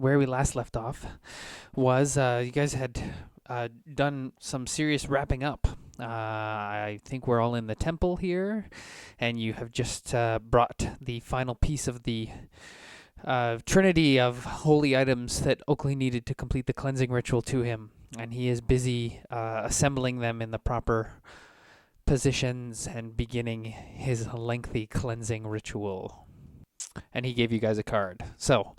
where we last left off was you guys had done some serious wrapping up. I think we're all in the temple here, and you have just brought the final piece of the trinity of holy items that Oakley needed to complete the cleansing ritual to him, and he is busy assembling them in the proper positions and beginning his lengthy cleansing ritual. And he gave you guys a card. So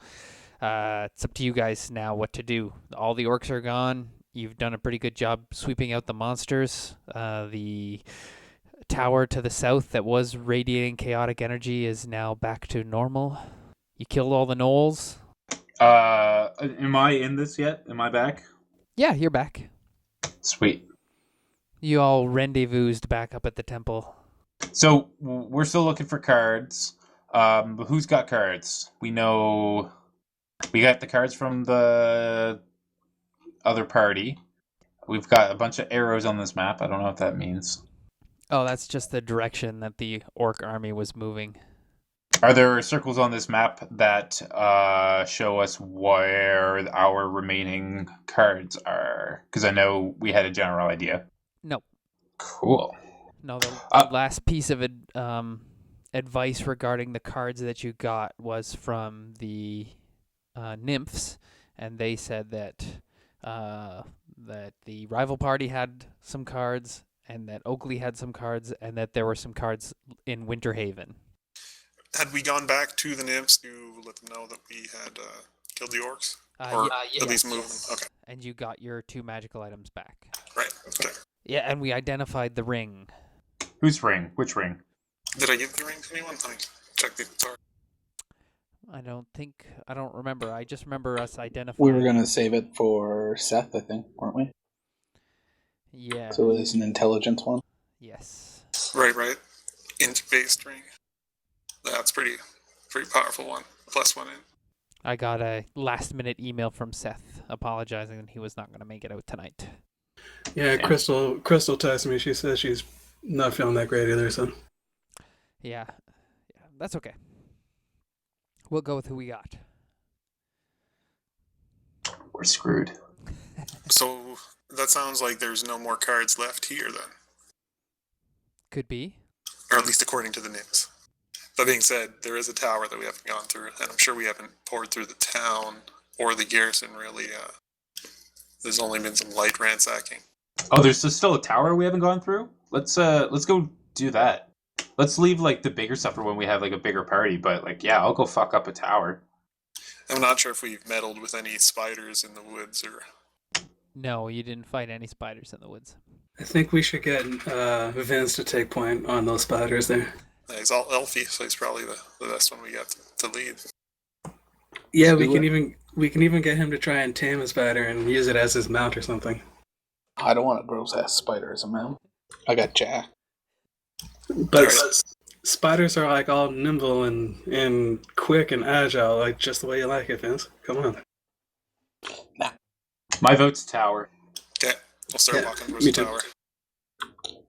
it's up to you guys now what to do. All the orcs are gone. You've done a pretty good job sweeping out the monsters. The tower to the south that was radiating chaotic energy is now back to normal. You killed all the gnolls. Am I in this yet? Am I back? Yeah, you're back. Sweet. You all rendezvoused back up at the temple. So we're still looking for cards. But who's got cards? We know we got the cards from the other party. We've got a bunch of arrows on this map. I don't know what that means. Oh, that's just the direction that the orc army was moving. Are there circles on this map that show us where our remaining cards are? Because I know we had a general idea. No. Cool. No, the last piece of advice regarding the cards that you got was from the nymphs, and they said that that the rival party had some cards, and that Oakley had some cards, and that there were some cards in Winterhaven. Had we gone back to the nymphs to let them know that we had killed the orcs? At least moved them? Okay. And you got your 2 magical items back. Right, okay. Yeah, and we identified the ring. Whose ring? Which ring? Did I give the ring to anyone? Let me check the... Sorry. I don't remember. I just remember us identifying. We were going to save it for Seth, I think, weren't we? Yeah. So it is an intelligence one? Yes. Right. Int-based ring. That's pretty powerful one. +1 in. I got a last-minute email from Seth apologizing that he was not going to make it out tonight. Yeah, Crystal texted me. She says she's not feeling that great either, so... Yeah, that's okay. We'll go with who we got. We're screwed. So that sounds like there's no more cards left here then. Could be. Or at least according to the nymphs. That being said, there is a tower that we haven't gone through, and I'm sure we haven't poured through the town or the garrison really. There's only been some light ransacking. Oh, there's still a tower we haven't gone through? Let's go do that. Let's leave like the bigger stuff for when we have like a bigger party, but like yeah, I'll go fuck up a tower. I'm not sure if we've meddled with any spiders in the woods or... No, you didn't fight any spiders in the woods. I think we should get Vince to take point on those spiders there. He's all elfy, so he's probably the best one we got to lead. Yeah, we can even get him to try and tame a spider and use it as his mount or something. I don't want a gross ass spider as a mount. I got Jack. But spiders are like all nimble and quick and agile, like just the way you like it, Vince. Come on. Nah. My vote's tower. Okay, we'll start walking towards the tower.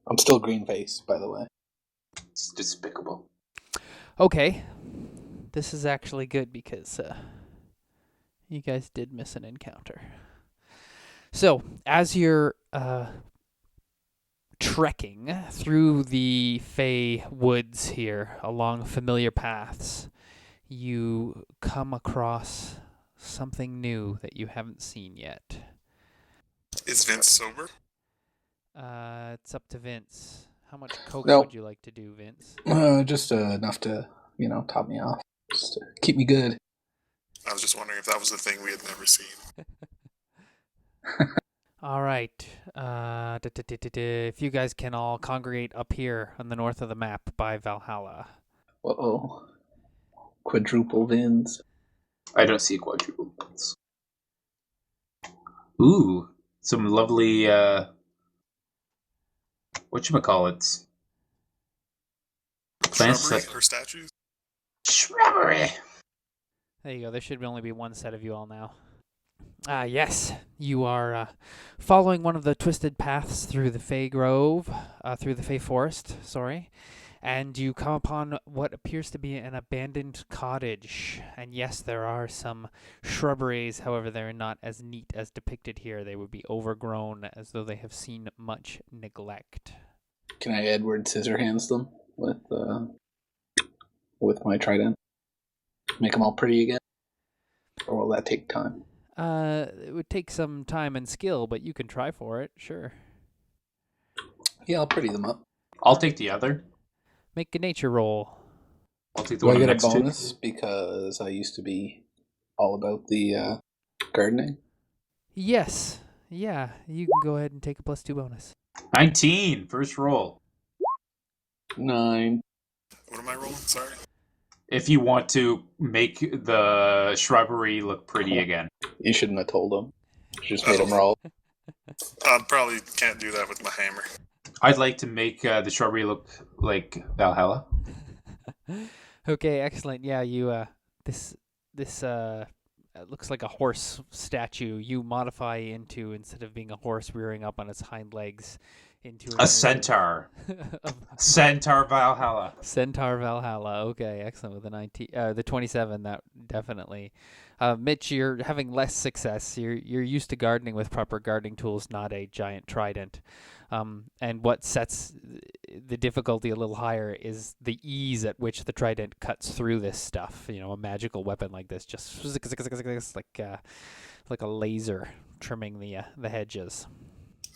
I'm still green face, by the way. It's despicable. Okay. This is actually good because you guys did miss an encounter. So, as you're trekking through the Fey woods here along familiar paths, you come across something new that you haven't seen yet. Is Vince sober? It's up to Vince. How much coke No. would you like to do, Vince? Just enough to, top me off. Just to keep me good. I was just wondering if that was the thing we had never seen. All right. If you guys can all congregate up here on the north of the map by Valhalla. Uh-oh. Quadruple Vins. I don't see quadruple points. Ooh, some lovely, whatchamacallits? Plants Shrubbery or statues? Shrubbery! There you go. There should only be one set of you all now. Yes, you are following one of the twisted paths through the Fey Grove, through the Fey Forest, sorry. And you come upon what appears to be an abandoned cottage. And yes, there are some shrubberies, however, they're not as neat as depicted here. They would be overgrown, as though they have seen much neglect. Can I Edward Scissorhands them with my trident? Make them all pretty again? Or will that take time? It would take some time and skill, but you can try for it, sure. Yeah, I'll pretty them up. I'll take the other. Make a nature roll. I'll take the Do I one get a next to. bonus because I used to be all about the gardening? Yes. Yeah, you can go ahead and take a +2 bonus. 19, first roll. 9. What am I rolling? Sorry. If you want to make the shrubbery look pretty again. You shouldn't have told them. You just made them roll. I probably can't do that with my hammer. I'd like to make the shrubbery look like Valhalla. Okay, excellent. Yeah, you this looks like a horse statue. You modify into, instead of being a horse rearing up on its hind legs, into A centaur. Centaur Valhalla. Centaur Valhalla. Okay, excellent. With the 19, the 27, that definitely. Mitch, you're having less success. You're used to gardening with proper gardening tools, not a giant trident. And what sets the difficulty a little higher is the ease at which the trident cuts through this stuff. You know, a magical weapon like this, just like a laser trimming the hedges.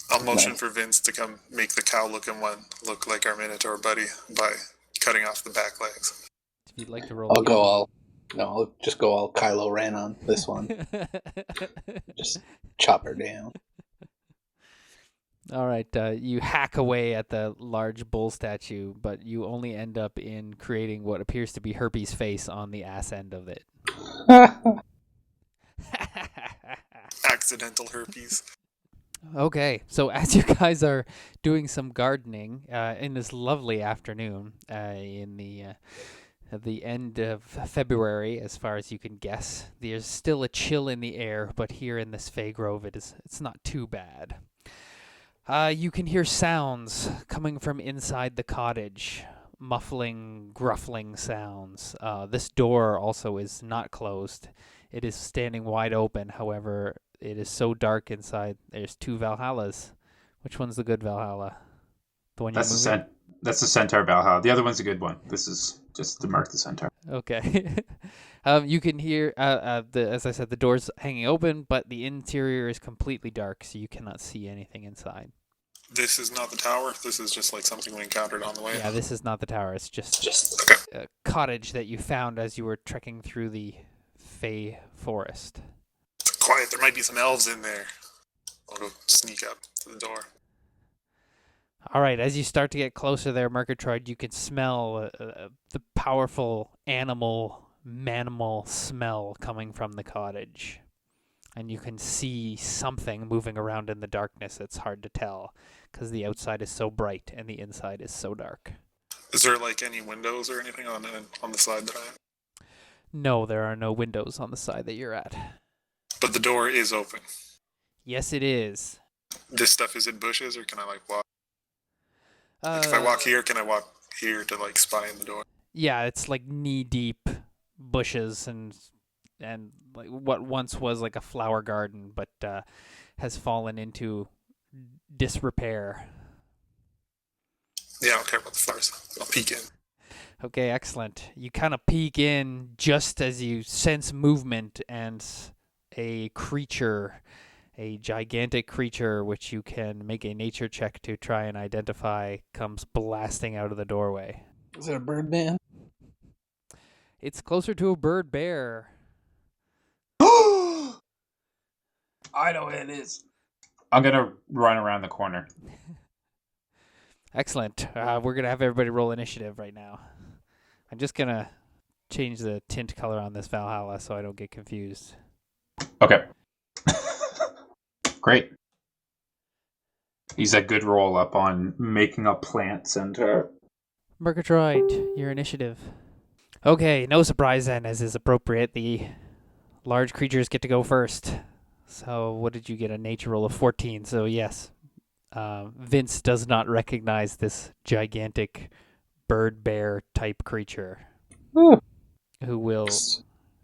I'll motion for Vince to come make the cow-looking one look like our Minotaur buddy by cutting off the back legs. If you'd like to roll, I'll just go all Kylo Ren on this one. Just chop her down. All right, you hack away at the large bull statue, but you only end up in creating what appears to be Herpes' face on the ass end of it. Accidental herpes. Okay, so as you guys are doing some gardening in this lovely afternoon in the end of February, as far as you can guess, there's still a chill in the air, but here in this Fey Grove, it's not too bad. You can hear sounds coming from inside the cottage, muffling, gruffling sounds. This door also is not closed. It is standing wide open, however, it is so dark inside. There's 2 Valhallas. Which one's the good Valhalla? The one you're moving? That's the Centaur Valhalla. The other one's a good one. This is just to mark the Centaur. Okay. You can hear, as I said, the door's hanging open, but the interior is completely dark, so you cannot see anything inside. This is not the tower. This is just like something we encountered on the way. Yeah, this is not the tower. It's just okay. A cottage that you found as you were trekking through the Fey forest. Quiet. There might be some elves in there. I'll go sneak up to the door. All right, as you start to get closer there, Merkatroid, you can smell the powerful manimal smell coming from the cottage. And you can see something moving around in the darkness. It's hard to tell because the outside is so bright and the inside is so dark. Is there like any windows or anything on the side that I am? No, there are no windows on the side that you're at. But the door is open. Yes, it is. This stuff is in bushes, or can I like walk? If I walk here, can I walk here to like spy in the door? Yeah, it's like knee-deep bushes and like what once was like a flower garden, but has fallen into disrepair. Yeah, I don't care about the flowers. I'll peek in. Okay, excellent. You kind of peek in just as you sense movement, and a creature, a gigantic creature, which you can make a nature check to try and identify, comes blasting out of the doorway. Is it a bird man? It's closer to a bird bear. I know what it is. I'm going to run around the corner. Excellent. We're going to have everybody roll initiative right now. I'm just going to change the tint color on this Valhalla so I don't get confused. Okay. Great. He's a good roll up on making a plant center. Merkatroid, your initiative. Okay, no surprise then, as is appropriate. The large creatures get to go first. So what did you get? A nature roll of 14. So yes, Vince does not recognize this gigantic bird bear type creature Ooh, who will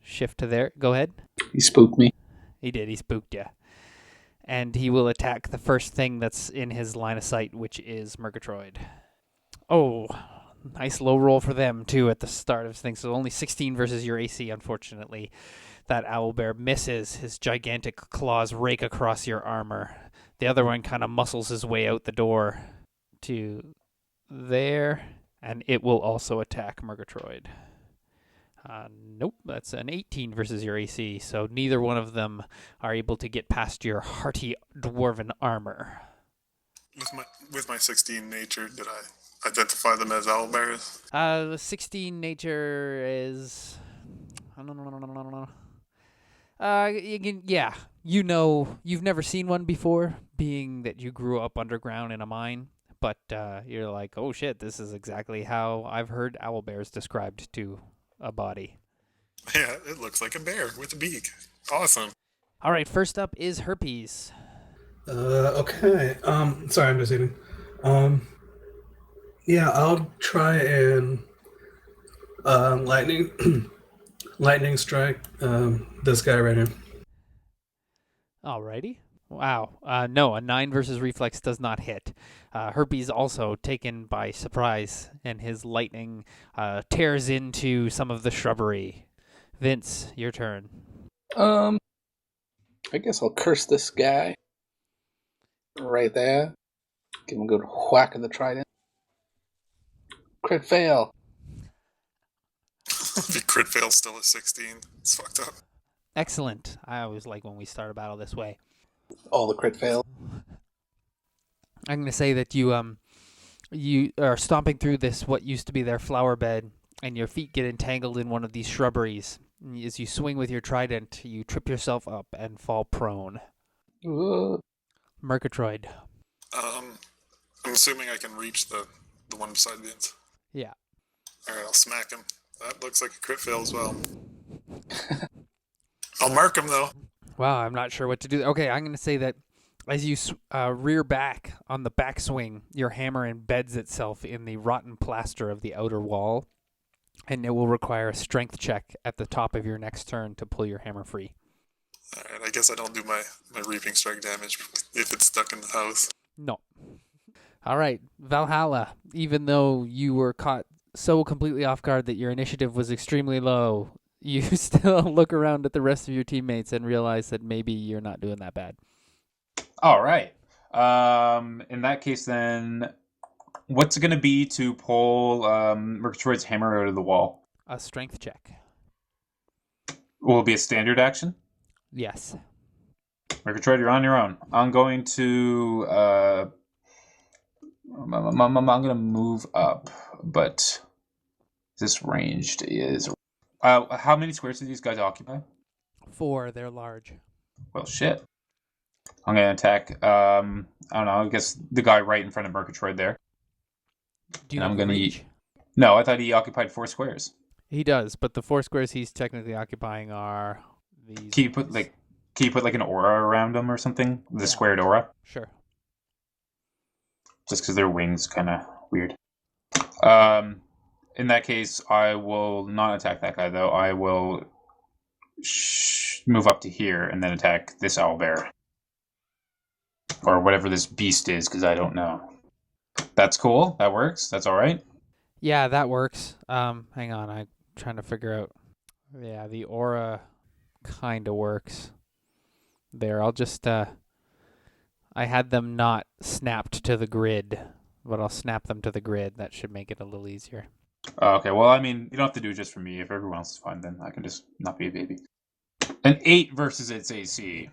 shift to there. Go ahead. he spooked me. He did. He spooked you. And he will attack the first thing that's in his line of sight, which is Merkatroid. Oh, nice low roll for them, too, at the start of things. So only 16 versus your AC, unfortunately. That owlbear misses. His gigantic claws rake across your armor. The other one kind of muscles his way out the door to there, and it will also attack Merkatroid. Nope, that's an 18 versus your AC, so neither one of them are able to get past your hearty dwarven armor. With my 16 nature, did I identify them as owlbears? The 16 nature is... you know, you've never seen one before, being that you grew up underground in a mine, but you're like, oh shit, this is exactly how I've heard owlbears described to a body. Yeah, it looks like a bear with a beak. Awesome. All right, first up is Herpes. Okay. Sorry, I'm just eating. Yeah, I'll try and lightning strike this guy right here. Alrighty. Wow. No, a 9 versus reflex does not hit. Herpes also taken by surprise, and his lightning tears into some of the shrubbery. Vince, your turn. I guess I'll curse this guy. Right there. Give him a good whack of the trident. Crit fail. The crit fail still at 16. It's fucked up. Excellent. I always like when we start a battle this way. All the crit fail. I'm going to say that you are stomping through this, what used to be their flower bed, and your feet get entangled in one of these shrubberies. As you swing with your trident, you trip yourself up and fall prone. Merkatroid. I'm assuming I can reach the one beside Vince. Yeah. Alright, I'll smack him. That looks like a crit fail as well. I'll mark him, though. Wow, I'm not sure what to do. Okay, I'm going to say that as you rear back on the backswing, your hammer embeds itself in the rotten plaster of the outer wall, and it will require a strength check at the top of your next turn to pull your hammer free. Alright, I guess I don't do my reaping strike damage if it's stuck in the house. No. All right, Valhalla, even though you were caught so completely off guard that your initiative was extremely low, you still look around at the rest of your teammates and realize that maybe you're not doing that bad. All right. In that case, then, what's it going to be to pull Merkatroid's hammer out of the wall? A strength check. Will it be a standard action? Yes. Merkatroid, you're on your own. I'm going to... I'm going to move up, but this ranged is... how many squares do these guys occupy? 4, they're large. Well, shit. I'm going to attack, I don't know, I guess the guy right in front of Merkatroid there. Do you And have I'm going to reach? No, I thought he occupied 4 squares. He does, but the 4 squares he's technically occupying are these. Can you put like an aura around him or something? The squared aura? Sure. Just because their wings kind of weird. In that case, I will not attack that guy, though. I will move up to here and then attack this owlbear. Or whatever this beast is, because I don't know. That's cool. That works. That's all right. Yeah, that works. Hang on, I'm trying to figure out. Yeah, the aura kind of works. There, I'll just... I had them not snapped to the grid, but I'll snap them to the grid. That should make it a little easier. Okay, well, I mean, you don't have to do it just for me. If everyone else is fine, then I can just not be a baby. An 8 versus its AC.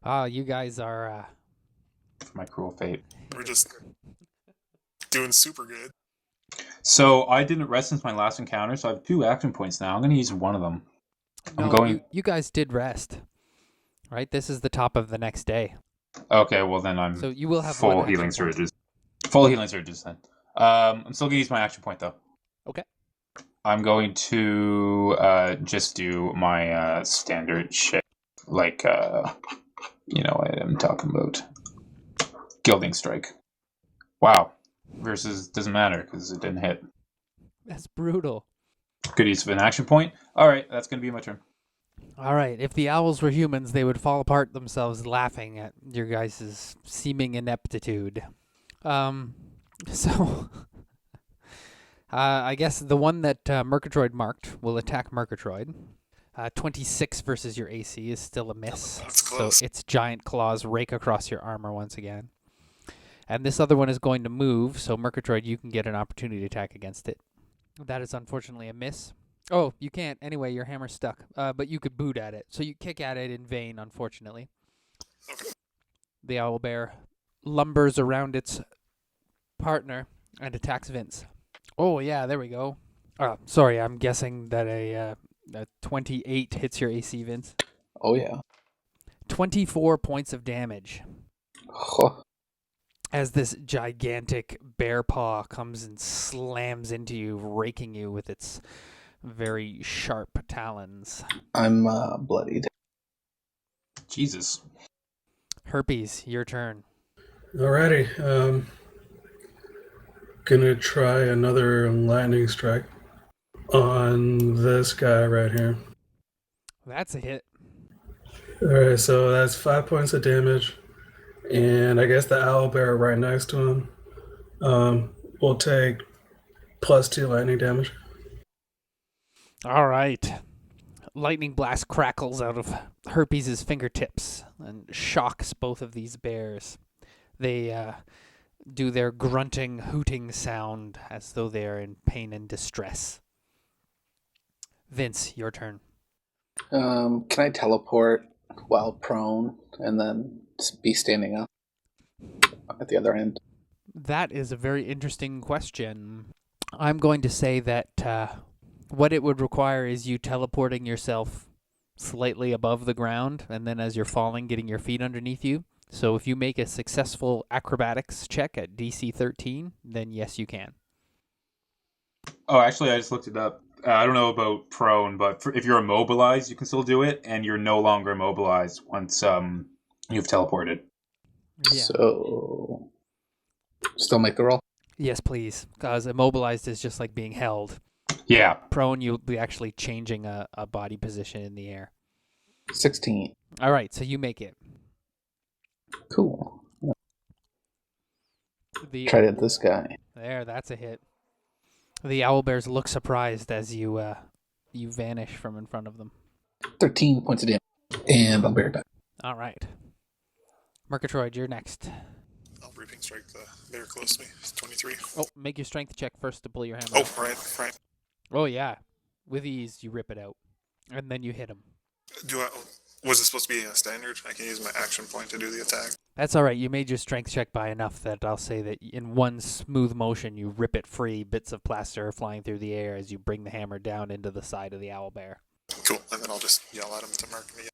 Oh, you guys are... For my cruel fate. We're just doing super good. So I didn't rest since my last encounter, so I have 2 action points now. I'm going to use one of them. No, you guys did rest. Right? This is the top of the next day. Okay, well then I'm so you will have full one healing action point. surges. Full healing surges then. I'm still going to use my action point though. Okay. I'm going to just do my standard shit. Like, you know what I'm talking about. Gilding Strike. Wow. versus doesn't matter because it didn't hit. That's brutal. Good use of an action point. All right, that's going to be my turn. All right, if the owls were humans, they would fall apart themselves laughing at your guys' seeming ineptitude. So, I guess the one that Merkatroid marked will attack Merkatroid. 26 versus your AC is still a miss. That's close. So its giant claws rake across your armor once again. And this other one is going to move, so Merkatroid, you can get an opportunity attack against it. That is unfortunately a miss. Oh, you can't. Anyway, your hammer's stuck. But you could boot at it. So you kick at it in vain, unfortunately. Okay. The owlbear lumbers around its partner and attacks Vince. Oh, yeah, there we go. Sorry, I'm guessing that a 28 hits your AC, Vince. Oh, yeah. 24 points of damage. Huh. As this gigantic bear paw comes and slams into you, raking you with its very sharp talons. I'm bloodied. Jesus. Herpes, your turn. Alrighty. Gonna try another lightning strike on this guy right here. That's a hit. Alright, so that's 5 points of damage. And I guess the owlbear right next to him will take +2 lightning damage. All right. Lightning blast crackles out of Herpes' fingertips and shocks both of these bears. They do their grunting, hooting sound as though they are in pain and distress. Vince, your turn. Can I teleport while prone and then be standing up at the other end? That is a very interesting question. I'm going to say that what it would require is you teleporting yourself slightly above the ground, and then as you're falling, getting your feet underneath you. So if you make a successful acrobatics check at DC 13, then yes, you can. Oh, actually, I just looked it up. I don't know about prone, but if you're immobilized, you can still do it, and you're no longer immobilized once you've teleported. Yeah. So, still make the roll? Yes, please, because immobilized is just like being held. Yeah. Prone, you'll be actually changing a body position in the air. 16. All right, so you make it. Cool. The Try to hit this guy. There, that's a hit. The owlbears look surprised as you vanish from in front of them. 13 points of damage. And I'll be right back. All right. Merkatroid, you're next. I'll reaping strike the bear close to me. It's 23. Oh, make your strength check first to pull your hammer Oh, out. right. Oh, yeah. With ease, you rip it out. And then you hit him. Was it supposed to be a standard? I can use my action point to do the attack. That's all right. You made your strength check by enough that I'll say that in one smooth motion, you rip it free. Bits of plaster are flying through the air as you bring the hammer down into the side of the owlbear. Cool. And then I'll just yell at him to mark me.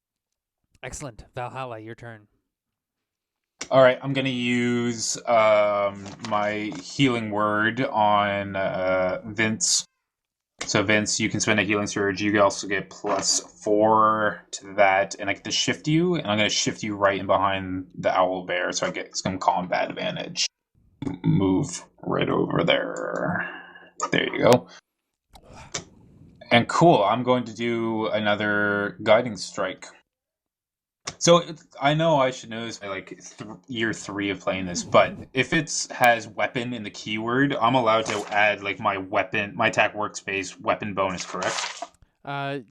Excellent. Valhalla, your turn. All right, I'm going to use my healing word on Vince. So, Vince, you can spend a healing surge. You can also get +4 to that, and I get to shift you, and I'm going to shift you right in behind the owlbear, so I get some combat advantage. Move right over there. There you go. And cool, I'm going to do another guiding strike. So I know I should know this by like year 3 of playing this, but if it has weapon in the keyword, I'm allowed to add like my attack workspace weapon bonus, correct?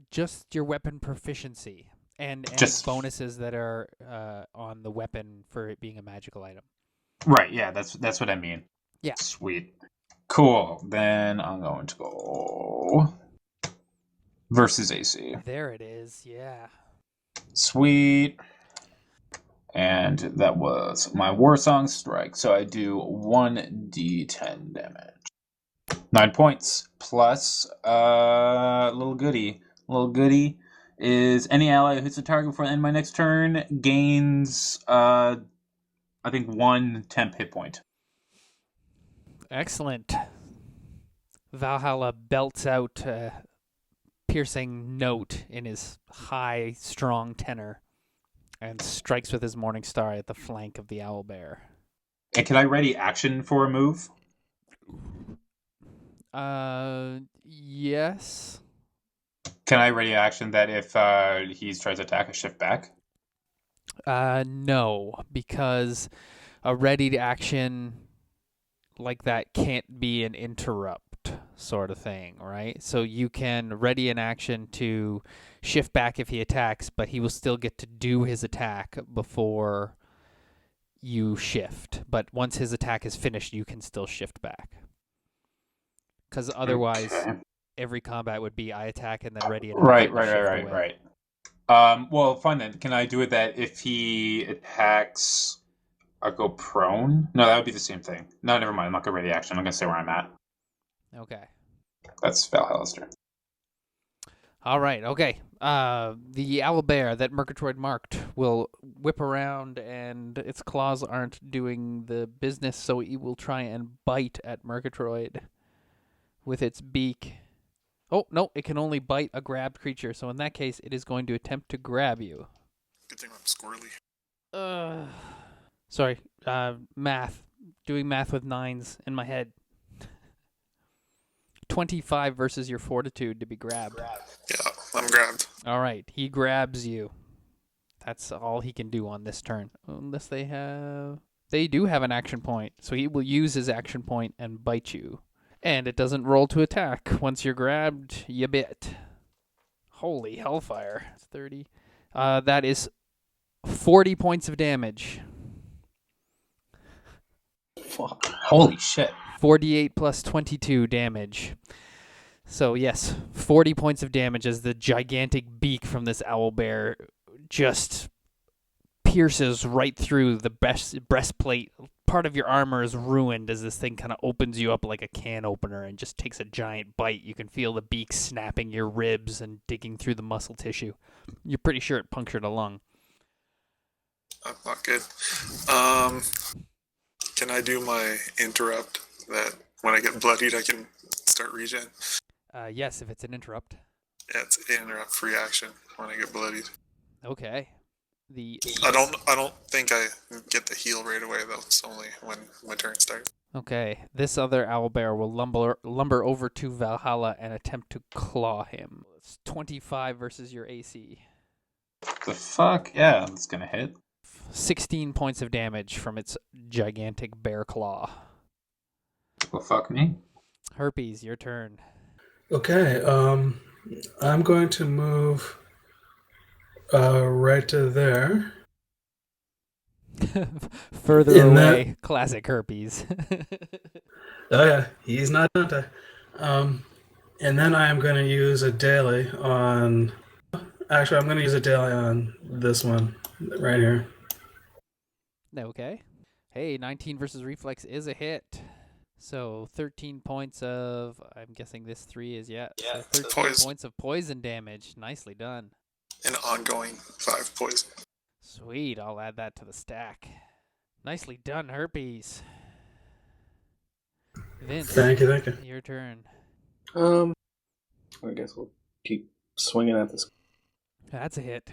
Just your weapon proficiency and Just bonuses that are on the weapon for it being a magical item. Right, yeah, that's what I mean. Yeah. Sweet. Cool. Then I'm going to go versus AC. There it is. Yeah. Sweet. And that was my Warsong strike. So I do 1d10 damage. 9 points plus little goodie. Little goodie is any ally who hits a target before the end of my next turn gains I think 1 temp hit point. Excellent. Valhalla belts out a piercing note in his high, strong tenor and strikes with his Morning Star at the flank of the owlbear. And can I ready action for a move? Yes. Can I ready action that if he tries to attack, I shift back? No, because a ready to action like that can't be an interrupt sort of thing, right? So you can ready an action to shift back if he attacks, but he will still get to do his attack before you shift. But once his attack is finished, you can still shift back. Because otherwise, Okay. every combat would be I attack and then ready an Right, action to shift away. Well, fine then. Can I do it that if he attacks, I'll go prone? No, that would be the same thing. No, never mind. I'm not going to ready action. I'm going to stay where I'm at. Okay. That's Valhalla. All right. Okay. The owlbear that Merkatroid marked will whip around, and its claws aren't doing the business, so it will try and bite at Merkatroid with its beak. Oh no! It can only bite a grabbed creature, so in that case, it is going to attempt to grab you. Good thing I'm squirrely. Sorry. Math. Doing math with nines in my head. 25 versus your fortitude to be grabbed. Yeah, I'm grabbed. All right, he grabs you. That's all he can do on this turn. Unless they do have an action point. So he will use his action point and bite you. And it doesn't roll to attack. Once you're grabbed, you bit. Holy hellfire. It's 30. That is 40 points of damage. Fuck. Holy shit. 48 plus 22 damage. So yes, 40 points of damage as the gigantic beak from this owlbear just pierces right through the breastplate. Part of your armor is ruined as this thing kind of opens you up like a can opener and just takes a giant bite. You can feel the beak snapping your ribs and digging through the muscle tissue. You're pretty sure it punctured a lung. That's not good. Can I do my interrupt that when I get bloodied I can start regen? Yes, if it's an interrupt. Yeah, it's interrupt free action when I get bloodied. Okay. I don't think I get the heal right away though. It's only when my turn starts. Okay, this other owlbear will lumber over to Valhalla and attempt to claw him. It's 25 versus your AC. The fuck? Yeah, that's going to hit. 16 points of damage from its gigantic bear claw. Well, fuck me. Herpes, your turn. Okay, I'm going to move right to there. Further In away, classic Herpes. Oh yeah, he's not Dante. And then I am going to use a daily on... Actually, I'm going to use a daily on this one right here. Okay. Hey, 19 versus reflex is a hit. So 13 points of, I'm guessing this 3 is, so 13 Poison. points of poison damage. Nicely done. An ongoing 5 poison. Sweet, I'll add that to the stack. Nicely done, Herpes. Vince, Thank you. your turn. I guess we'll keep swinging at this. That's a hit.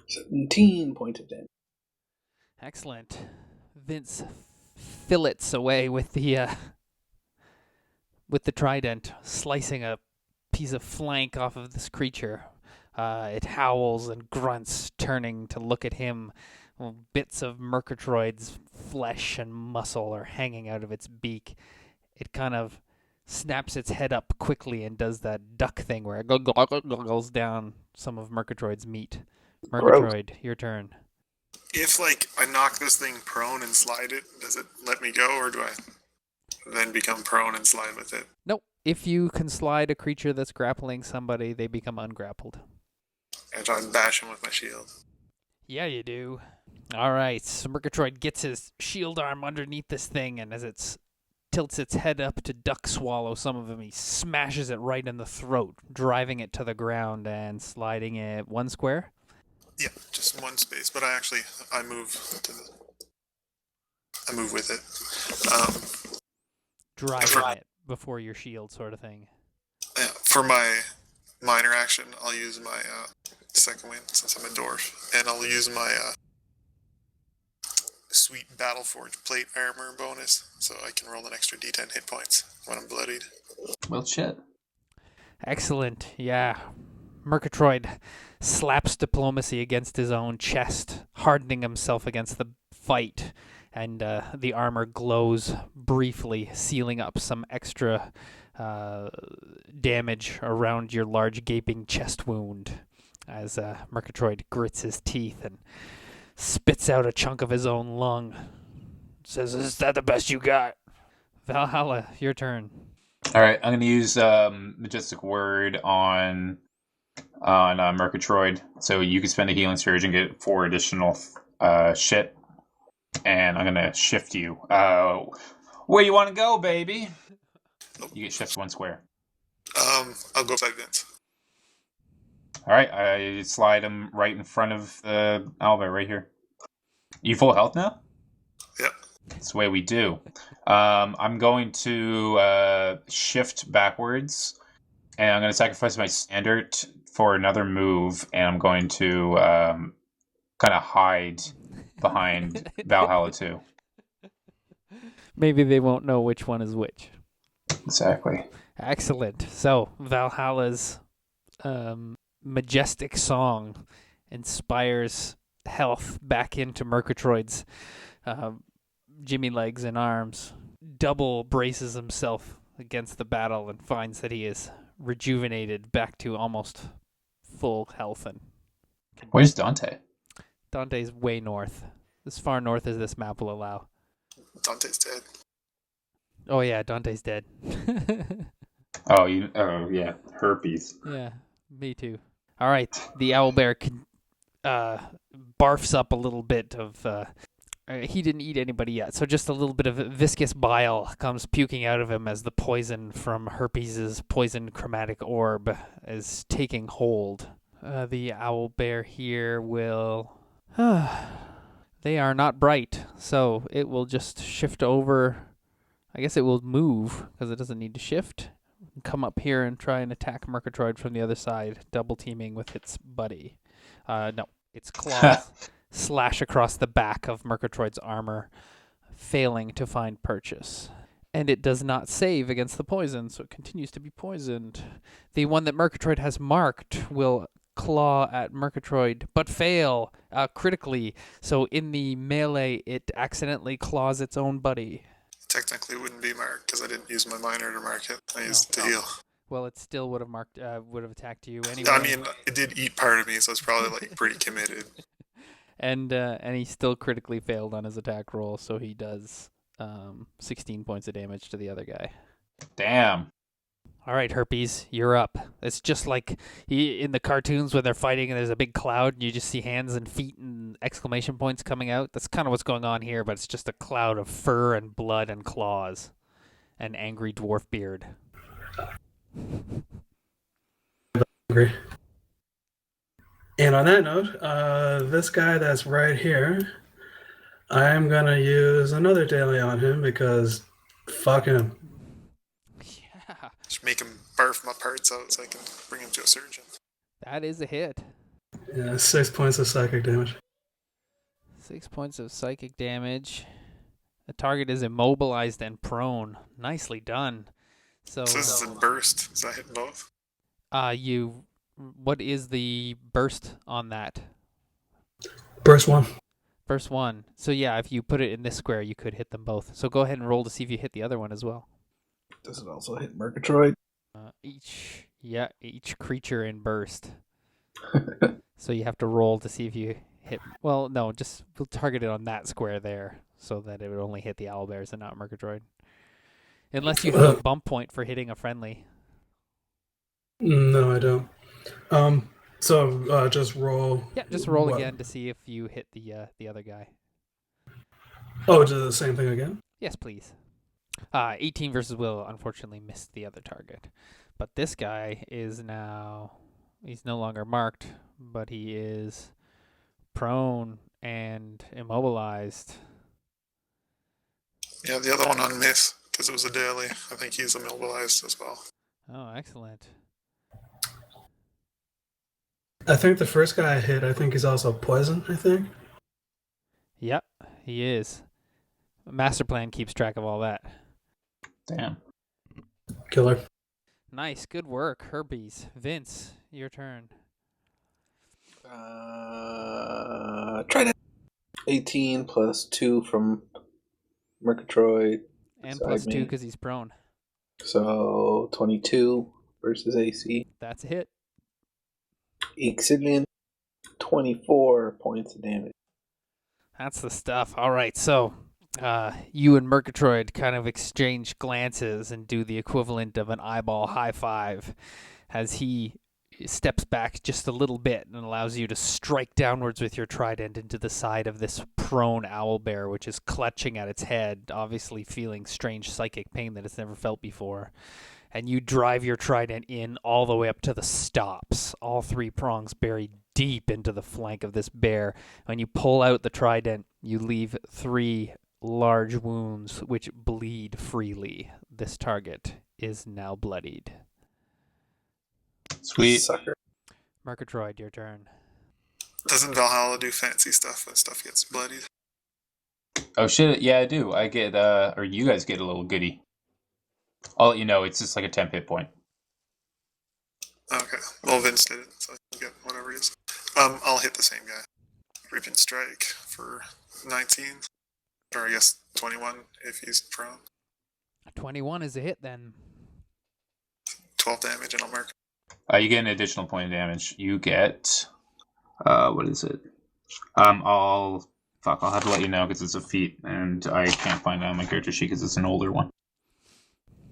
17 points of damage. Excellent. Vince fillets away with the trident, slicing a piece of flank off of this creature. It howls and grunts, turning to look at him. Bits of Merkatroid's flesh and muscle are hanging out of its beak. It kind of snaps its head up quickly and does that duck thing where it goes down some of Merkatroid's meat. Merkatroid, your turn. If I knock this thing prone and slide it, does it let me go, or do I then become prone and slide with it? Nope. If you can slide a creature that's grappling somebody, they become ungrappled. I try and bash him with my shield. Yeah, you do. All right. So Merkatroid gets his shield arm underneath this thing, and as it tilts its head up to duck swallow some of him, he smashes it right in the throat, driving it to the ground and sliding it 1 square. Yeah, just 1 space, but I move with it. Driving it before your shield sort of thing. Yeah, for my minor action, I'll use my second wind since I'm a dwarf, and I'll use my sweet Battleforge plate armor bonus, so I can roll an extra d10 hit points when I'm bloodied. Well, shit. Excellent. Yeah. Merkatroid slaps diplomacy against his own chest, hardening himself against the fight, and the armor glows briefly, sealing up some extra damage around your large gaping chest wound as Merkatroid grits his teeth and spits out a chunk of his own lung. Says, "Is that the best you got?" Valhalla, your turn. All right, I'm going to use Majestic Word on Merkatroid. So you can spend a healing surge and get 4 additional shit. And I'm going to shift you. Where you want to go, baby? You get shift 1 square. I'll go 5 Vince. All right, I slide him right in front of the owlbear right here. You full health now? Yep. That's the way we do. I'm going to shift backwards, and I'm going to sacrifice my standard for another move, and I'm going to kind of hide behind Valhalla too. Maybe they won't know which one is which. Exactly. Excellent. So, Valhalla's majestic song inspires health back into Merkatroid's Jimmy legs and arms. Double braces himself against the battle and finds that he is rejuvenated back to almost full health. And Where's Dante? Dante's way north, as far north as this map will allow. Dante's dead. Oh yeah, Dante's dead. Oh yeah, herpes. Yeah, me too. All right, the owlbear barfs up a little bit of. He didn't eat anybody yet, so just a little bit of viscous bile comes puking out of him as the poison from Herpes's poison chromatic orb is taking hold. The owlbear here will. They are not bright, so it will just shift over. I guess it will move because it doesn't need to shift. Come up here and try and attack Merkatroid from the other side, double teaming with its buddy. No, its claws slash across the back of Merkatroid's armor, failing to find purchase. And it does not save against the poison, so it continues to be poisoned. The one that Merkatroid has marked will claw at Merkatroid, but fail critically. So in the melee, it accidentally claws its own buddy. Technically wouldn't be marked because I didn't use my minor to mark it. I used it to heal. Well, it still would have attacked you anyway. I mean, it did eat part of me, so it's probably like pretty committed. And he still critically failed on his attack roll, so he does 16 points of damage to the other guy. Damn. All right, Herpes, you're up. It's just like in the cartoons where they're fighting and there's a big cloud and you just see hands and feet and exclamation points coming out. That's kind of what's going on here, but it's just a cloud of fur and blood and claws and angry dwarf beard. Agree. And on that note, this guy that's right here, I'm going to use another daily on him because fuck him. Yeah. Just make him barf my parts out so I can bring him to a surgeon. That is a hit. Yeah, 6 points of psychic damage. 6 points of psychic damage. The target is immobilized and prone. Nicely done. So this is in burst. Is that hitting both? What is the burst on that? Burst 1. Burst 1. So yeah, if you put it in this square, you could hit them both. So go ahead and roll to see if you hit the other one as well. Does it also hit Merkatroid? Each creature in burst. So you have to roll to see if you hit. Well, no, just we'll target it on that square there, so that it would only hit the owlbears and not Merkatroid. Unless you have a bump point for hitting a friendly. No, I don't. So just roll. Yeah, just roll again to see if you hit the other guy. Oh, do the same thing again? Yes, please. 18 versus will unfortunately missed the other target. But this guy is now... He's no longer marked, but he is prone and immobilized. Yeah, the other one on miss, because it was a daily. I think he's immobilized as well. Oh, excellent. I think the first guy I hit, I think he's also poison, I think. Yep. He is. Master Plan keeps track of all that. Damn. Killer. Nice, good work, Herpes. Vince, your turn. Trident. 18 plus 2 from Merkatroid. And beside plus 2 me. because he's prone. So 22 versus AC. That's a hit. Excellent. 24 points of damage. That's the stuff. All right, so you and Merkatroid kind of exchange glances and do the equivalent of an eyeball high five as he steps back just a little bit and allows you to strike downwards with your trident into the side of this prone owlbear, which is clutching at its head, obviously feeling strange psychic pain that it's never felt before. And you drive your trident in all the way up to the stops, all 3 prongs buried deep into the flank of this bear. When you pull out the trident, you leave 3 large wounds which bleed freely. This target is now bloodied. Sweet. Sucker. Merkatroid, your turn. Doesn't Valhalla do fancy stuff when stuff gets bloodied? Oh shit, yeah I do. I get, or you guys get a little goodie. I'll let you know, it's just like a 10 hit point. Okay. Well, Vince did it, so I can get whatever it is. I'll hit the same guy. Reaping Strike for 19. Or I guess 21 if he's prone. 21 is a hit then. 12 damage and I'll mark. You get an additional point of damage. You get, what is it? I'll have to let you know because it's a feat, and I can't find it on my character sheet because it's an older one.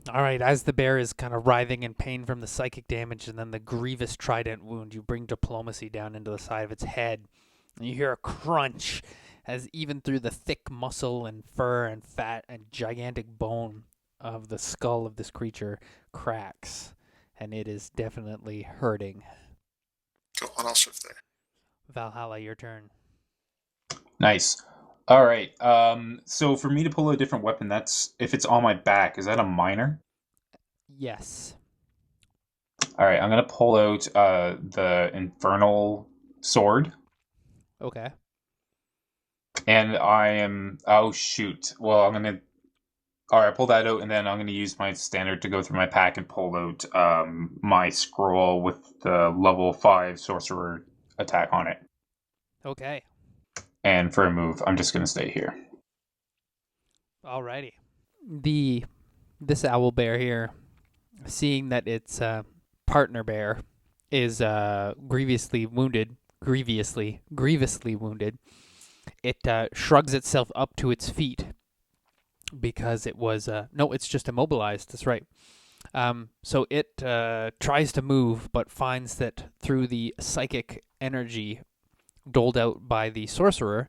All right, as the bear is kind of writhing in pain from the psychic damage and then the grievous trident wound, you bring diplomacy down into the side of its head. And you hear a crunch as even through the thick muscle and fur and fat and gigantic bone of the skull of this creature cracks. And it is definitely hurting. Go on, I'll shift there. Valhalla, your turn. Nice. All right. So for me to pull a different weapon, that's if it's on my back. Is that a minor? Yes. All right. I'm gonna pull out the infernal sword, Okay. and I am. Oh shoot. Well, I'm gonna. All right. Pull that out, and then I'm gonna use my standard to go through my pack and pull out my scroll with the level 5 sorcerer attack on it. Okay. And for a move, I'm just gonna stay here. Alrighty. This owl bear here, seeing that its partner bear is grievously wounded, it shrugs itself up to its feet because it was no, it's just immobilized. That's right. So it tries to move, but finds that through the psychic energy doled out by the sorcerer,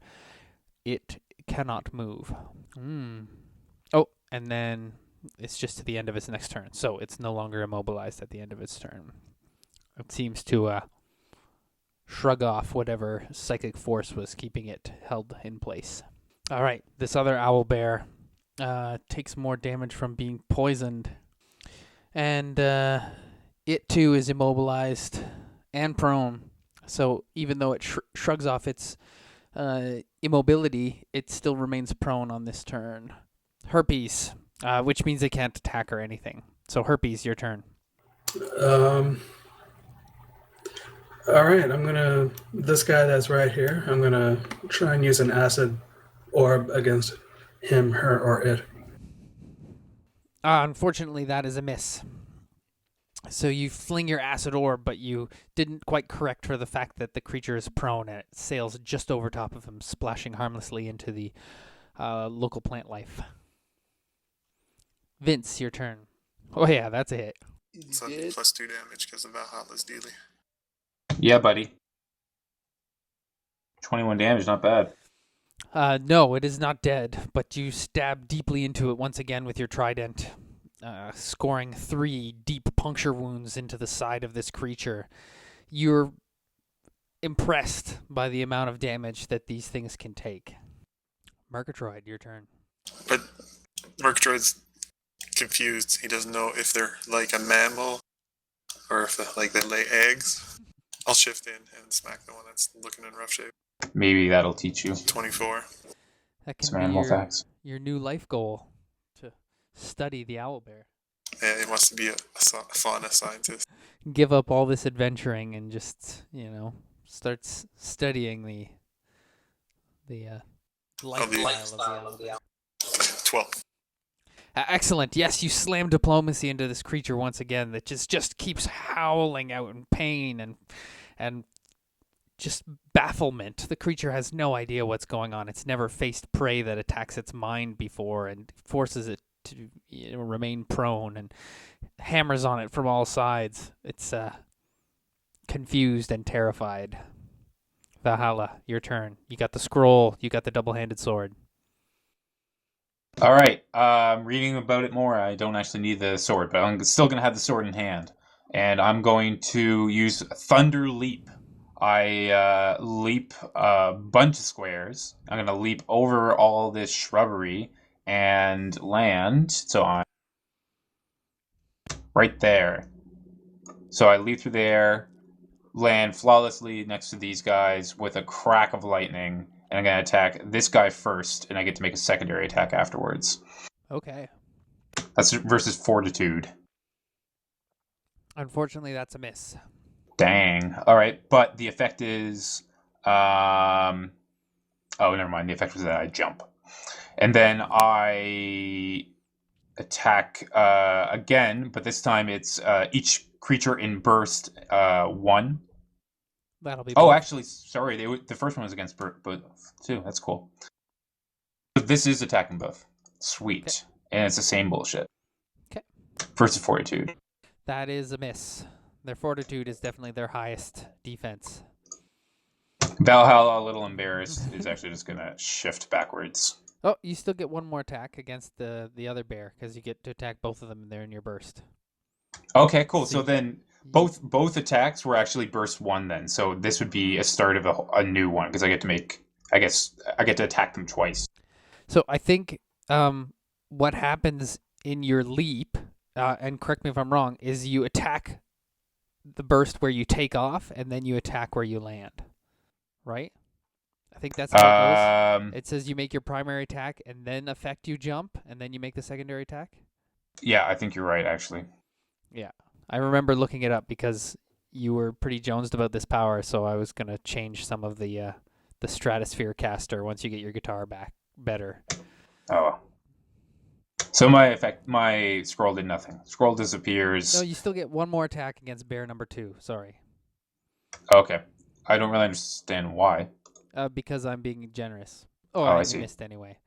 it cannot move. Oh, and then it's just to the end of its next turn, so it's no longer immobilized at the end of its turn. It seems to shrug off whatever psychic force was keeping it held in place. All right, this other owl bear takes more damage from being poisoned, and it too is immobilized and prone. So even though it shrugs off its immobility, it still remains prone on this turn. Herpes, which means they can't attack or anything. So Herpes, your turn. All right, this guy that's right here, I'm going to try and use an acid orb against him, her, or it. Unfortunately, that is a miss. So you fling your acid orb, but you didn't quite correct for the fact that the creature is prone and it sails just over top of him, splashing harmlessly into the local plant life. Vince, your turn. Oh yeah, that's a hit. So that'd be plus 2 damage because of Valhalla's dealy. Yeah, buddy. 21 damage, not bad. No, it is not dead, but you stab deeply into it once again with your trident, scoring 3 deep puncture wounds into the side of this creature. You're impressed by the amount of damage that these things can take. Merkatroid, your turn. But Merkatroid's confused. He doesn't know if they're like a mammal or if they lay eggs. I'll shift in and smack the one that's looking in rough shape. Maybe that'll teach you. 24. That can Some be animal your facts. new life goal, to study the owlbear. Yeah, he wants to be a fauna scientist. Give up all this adventuring and just, start studying the lifestyle of the owl. 12. Excellent. Yes, you slam diplomacy into this creature once again that just keeps howling out in pain and just bafflement. The creature has no idea what's going on. It's never faced prey that attacks its mind before and forces it to remain prone and hammers on it from all sides. It's confused and terrified. Valhalla, your turn. You got the scroll. You got the double-handed sword. All right. Reading about it more, I don't actually need the sword, but I'm still going to have the sword in hand. And I'm going to use Thunder Leap. I leap a bunch of squares. I'm going to leap over all this shrubbery and land. So I'm right there. So I leap through there, land flawlessly next to these guys with a crack of lightning. And I'm going to attack this guy first, and I get to make a secondary attack afterwards. Okay. That's versus Fortitude. Unfortunately, that's a miss. Dang. All right, but the effect is... oh, never mind. The effect was that I jump. And then I attack again, but this time it's each creature in burst 1. That'll be. Oh, both. actually, sorry. the first one was against both too. That's cool. But this is attacking both. Sweet. Okay. And it's the same bullshit. Okay. Versus Fortitude. That is a miss. Their Fortitude is definitely their highest defense. Valhalla, a little embarrassed, is actually just going to shift backwards. Oh, you still get one more attack against the other bear because you get to attack both of them and they're in your burst. Okay, cool. So then both attacks were actually burst 1 then. So this would be a start of a new one because I get to attack them twice. So I think what happens in your leap, and correct me if I'm wrong, is you attack the burst where you take off and then you attack where you land. Right? I think that's how it goes. It says you make your primary attack and then effect you jump and then you make the secondary attack. Yeah, I think you're right, actually. Yeah. I remember looking it up because you were pretty jonesed about this power, so I was going to change some of the stratosphere caster once you get your guitar back better. Oh. So my scroll did nothing. Scroll disappears. No, you still get one more attack against bear number 2. Sorry. Okay. I don't really understand why. Because I'm being generous. I see. Missed anyway.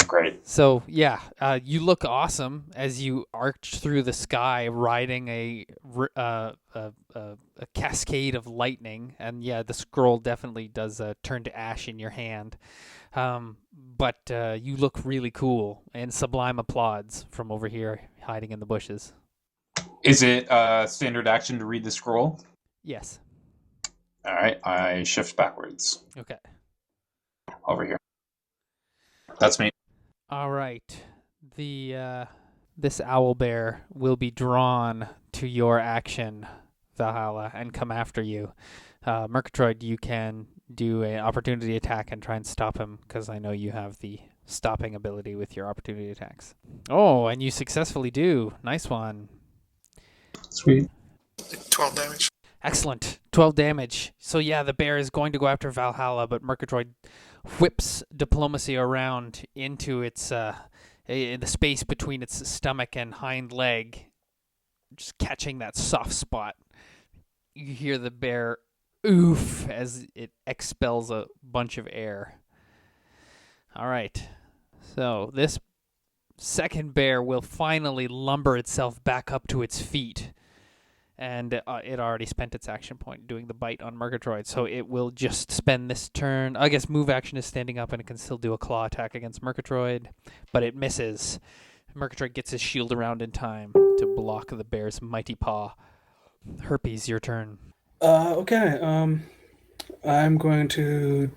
Great. So, yeah, you look awesome as you arch through the sky riding a cascade of lightning. And, yeah, the scroll definitely does turn to ash in your hand. But you look really cool, and sublime applauds from over here hiding in the bushes. Is it standard action to read the scroll? Yes. All right, I shift backwards. Okay. Over here. That's me. All right. This owlbear will be drawn to your action, Valhalla, and come after you. Merkatroid, you can do an opportunity attack and try and stop him, because I know you have the stopping ability with your opportunity attacks. Oh, and you successfully do. Nice one. Sweet. 12 damage. Excellent. 12 damage. So yeah, the bear is going to go after Valhalla, but Merkatroid whips diplomacy around into its the space between its stomach and hind leg, just catching that soft spot. You hear the bear oof as it expels a bunch of air. All right. So this second bear will finally lumber itself back up to its feet. And it already spent its action point doing the bite on Merkatroid, so it will just spend this turn. I guess move action is standing up, and it can still do a claw attack against Merkatroid, but it misses. Merkatroid gets his shield around in time to block the bear's mighty paw. Herpes, your turn. Okay. I'm going to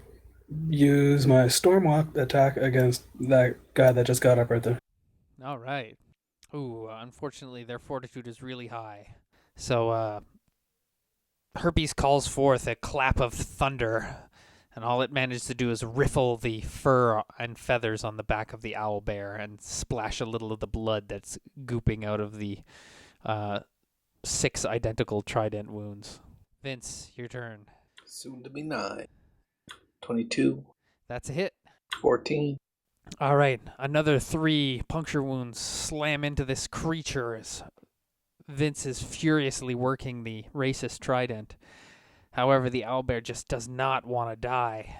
use my Stormwalk attack against that guy that just got up right there. All right. Ooh, unfortunately, their fortitude is really high. So, Herpes calls forth a clap of thunder And all it managed to do is riffle the fur and feathers on the back of the owlbear and splash a little of the blood that's gooping out of the 6 identical trident wounds. Vince, your turn. Soon to be 9. 22. That's a hit. 14. All right, another 3 puncture wounds slam into this creature as Vince is furiously working the racist trident. However, the owlbear just does not want to die.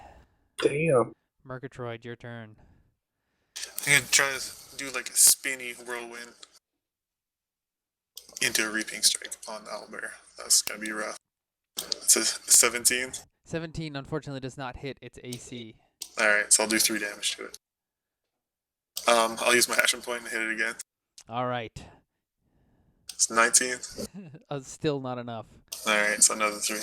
Damn. Merkatroid, your turn. I'm going to try to do like a spinny whirlwind into a reaping strike on the owlbear. That's going to be rough. It's a 17. 17 unfortunately does not hit its AC. Alright, so I'll do 3 damage to it. I'll use my action point and hit it again. All right. It's 19. Still not enough. Alright, so another 3.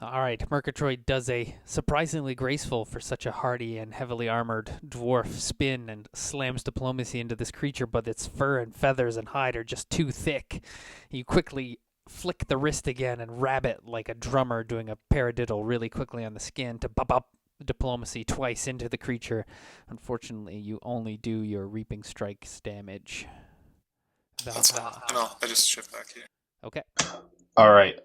All right, Merkatroid does a surprisingly graceful for such a hardy and heavily armored dwarf spin and slams diplomacy into this creature, but its fur and feathers and hide are just too thick. You quickly flick the wrist again and rab it like a drummer doing a paradiddle really quickly on the skin to bop up diplomacy twice into the creature. Unfortunately, you only do your reaping strikes damage. That's fine. No, I just shift back here. Okay, All right.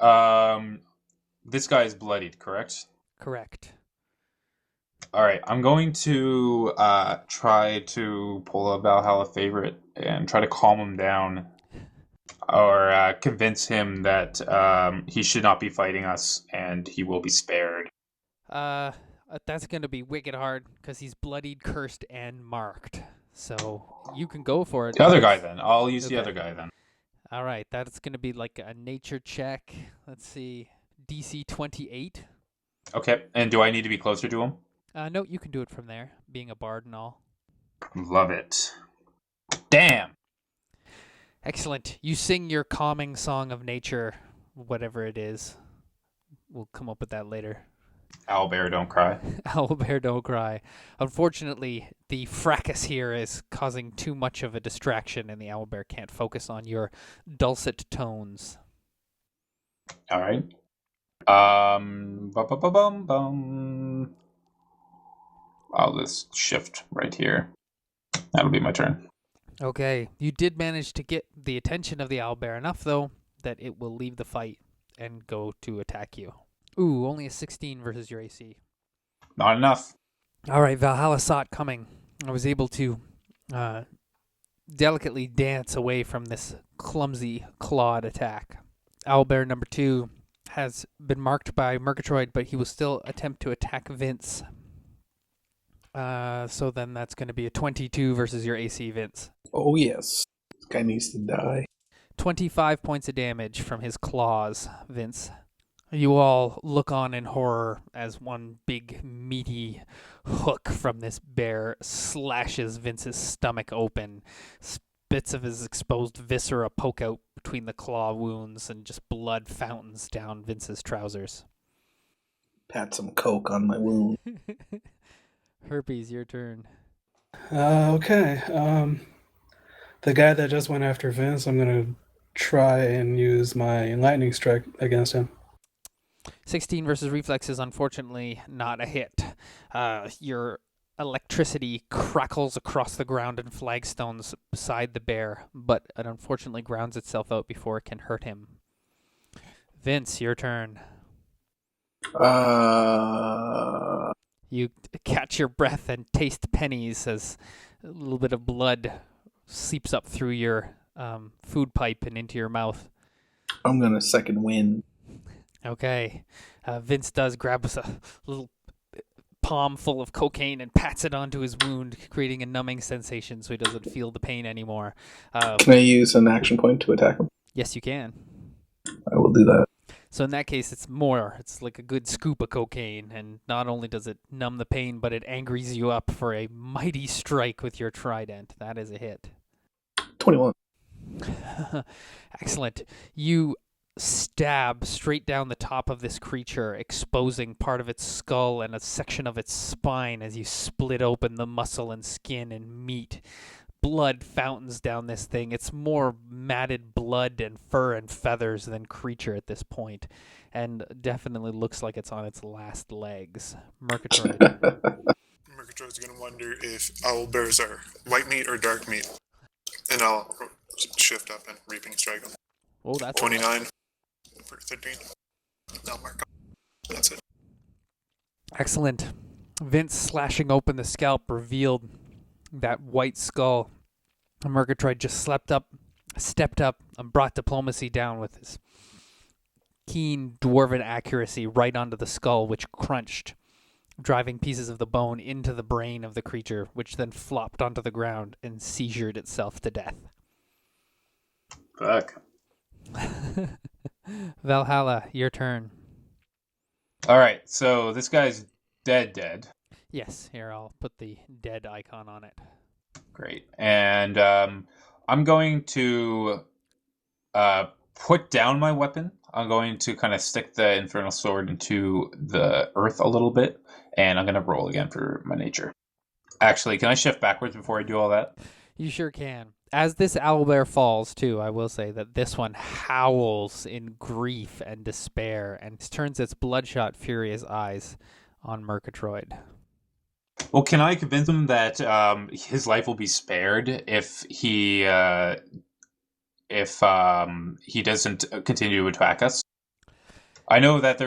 This guy is bloodied, correct? correct. All right. I'm going to try to pull a Valhalla favorite and try to calm him down, or convince him that he should not be fighting us and he will be spared. That's going to be wicked hard because he's bloodied, cursed, and marked. So you can go for it. The other guy, then. I'll use the Okay. other guy, then. All right, that's going to be like a nature check. Let's see. DC 28. Okay. And do I need to be closer to him? No, you can do it from there, being a bard and all. Love it. Damn. Excellent. You sing your calming song of nature, whatever it is. We'll come up with that later. Owlbear, don't cry. Owlbear, don't cry. Unfortunately, the fracas here is causing too much of a distraction, and the owlbear can't focus on your dulcet tones. All right. Bum. I'll just shift right here. That'll be my turn. Okay, you did manage to get the attention of the owlbear enough, though, that it will leave the fight and go to attack you. Ooh, only a 16 versus your AC. Not enough. All right, Valhalla saw it coming. I was able to delicately dance away from this clumsy clawed attack. Owlbear number 2 has been marked by Merkatroid, but he will still attempt to attack Vince. So then that's going to be a 22 versus your AC, Vince. Oh, yes. This guy needs to die. 25 points of damage from his claws, Vince. You all look on in horror as one big, meaty hook from this bear slashes Vince's stomach open. Bits of his exposed viscera poke out between the claw wounds, and just blood fountains down Vince's trousers. Pat some coke on my wound. Herpes, your turn. Okay. The guy that just went after Vince, I'm going to try and use my lightning strike against him. 16 versus reflexes, unfortunately, not a hit. Your electricity crackles across the ground and flagstones beside the bear, but it unfortunately grounds itself out before it can hurt him. Vince, your turn. You catch your breath and taste pennies as a little bit of blood seeps up through your food pipe and into your mouth. I'm going to second wind. Okay. Vince does grab a little palm full of cocaine and pats it onto his wound, creating a numbing sensation so he doesn't feel the pain anymore. Can I use an action point to attack him? Yes, you can. I will do that. So in that case, it's more. It's like a good scoop of cocaine, and not only does it numb the pain, but it angries you up for a mighty strike with your trident. That is a hit. 21. Excellent. You stab straight down the top of this creature, exposing part of its skull and a section of its spine as you split open the muscle and skin and meat. Blood fountains down this thing. It's more matted blood and fur and feathers than creature at this point. and definitely looks like it's on its last legs. Merkatroid. Merkatroid's gonna wonder if owlbears are white meat or dark meat. And I'll shift up and reaping strike him. Oh, that's 29 for 13. No, mark. That's it. excellent. Vince slashing open the scalp revealed that white skull. Merkatroid just stepped up, and brought diplomacy down with his keen dwarven accuracy right onto the skull, which crunched, driving pieces of the bone into the brain of the creature, which then flopped onto the ground and seizured itself to death. Fuck. Valhalla, your turn. All right, so this guy's dead. Yes, here, I'll put the dead icon on it. Great. And I'm going to put down my weapon. I'm going to kind of stick the Infernal Sword into the earth a little bit, and I'm going to roll again for my nature. Actually, can I shift backwards before I do all that? You sure can. As this owlbear falls, too, I will say that this one howls in grief and despair and turns its bloodshot, furious eyes on Merkatroid. Well, can I convince him that his life will be spared if he doesn't continue to attack us? I know that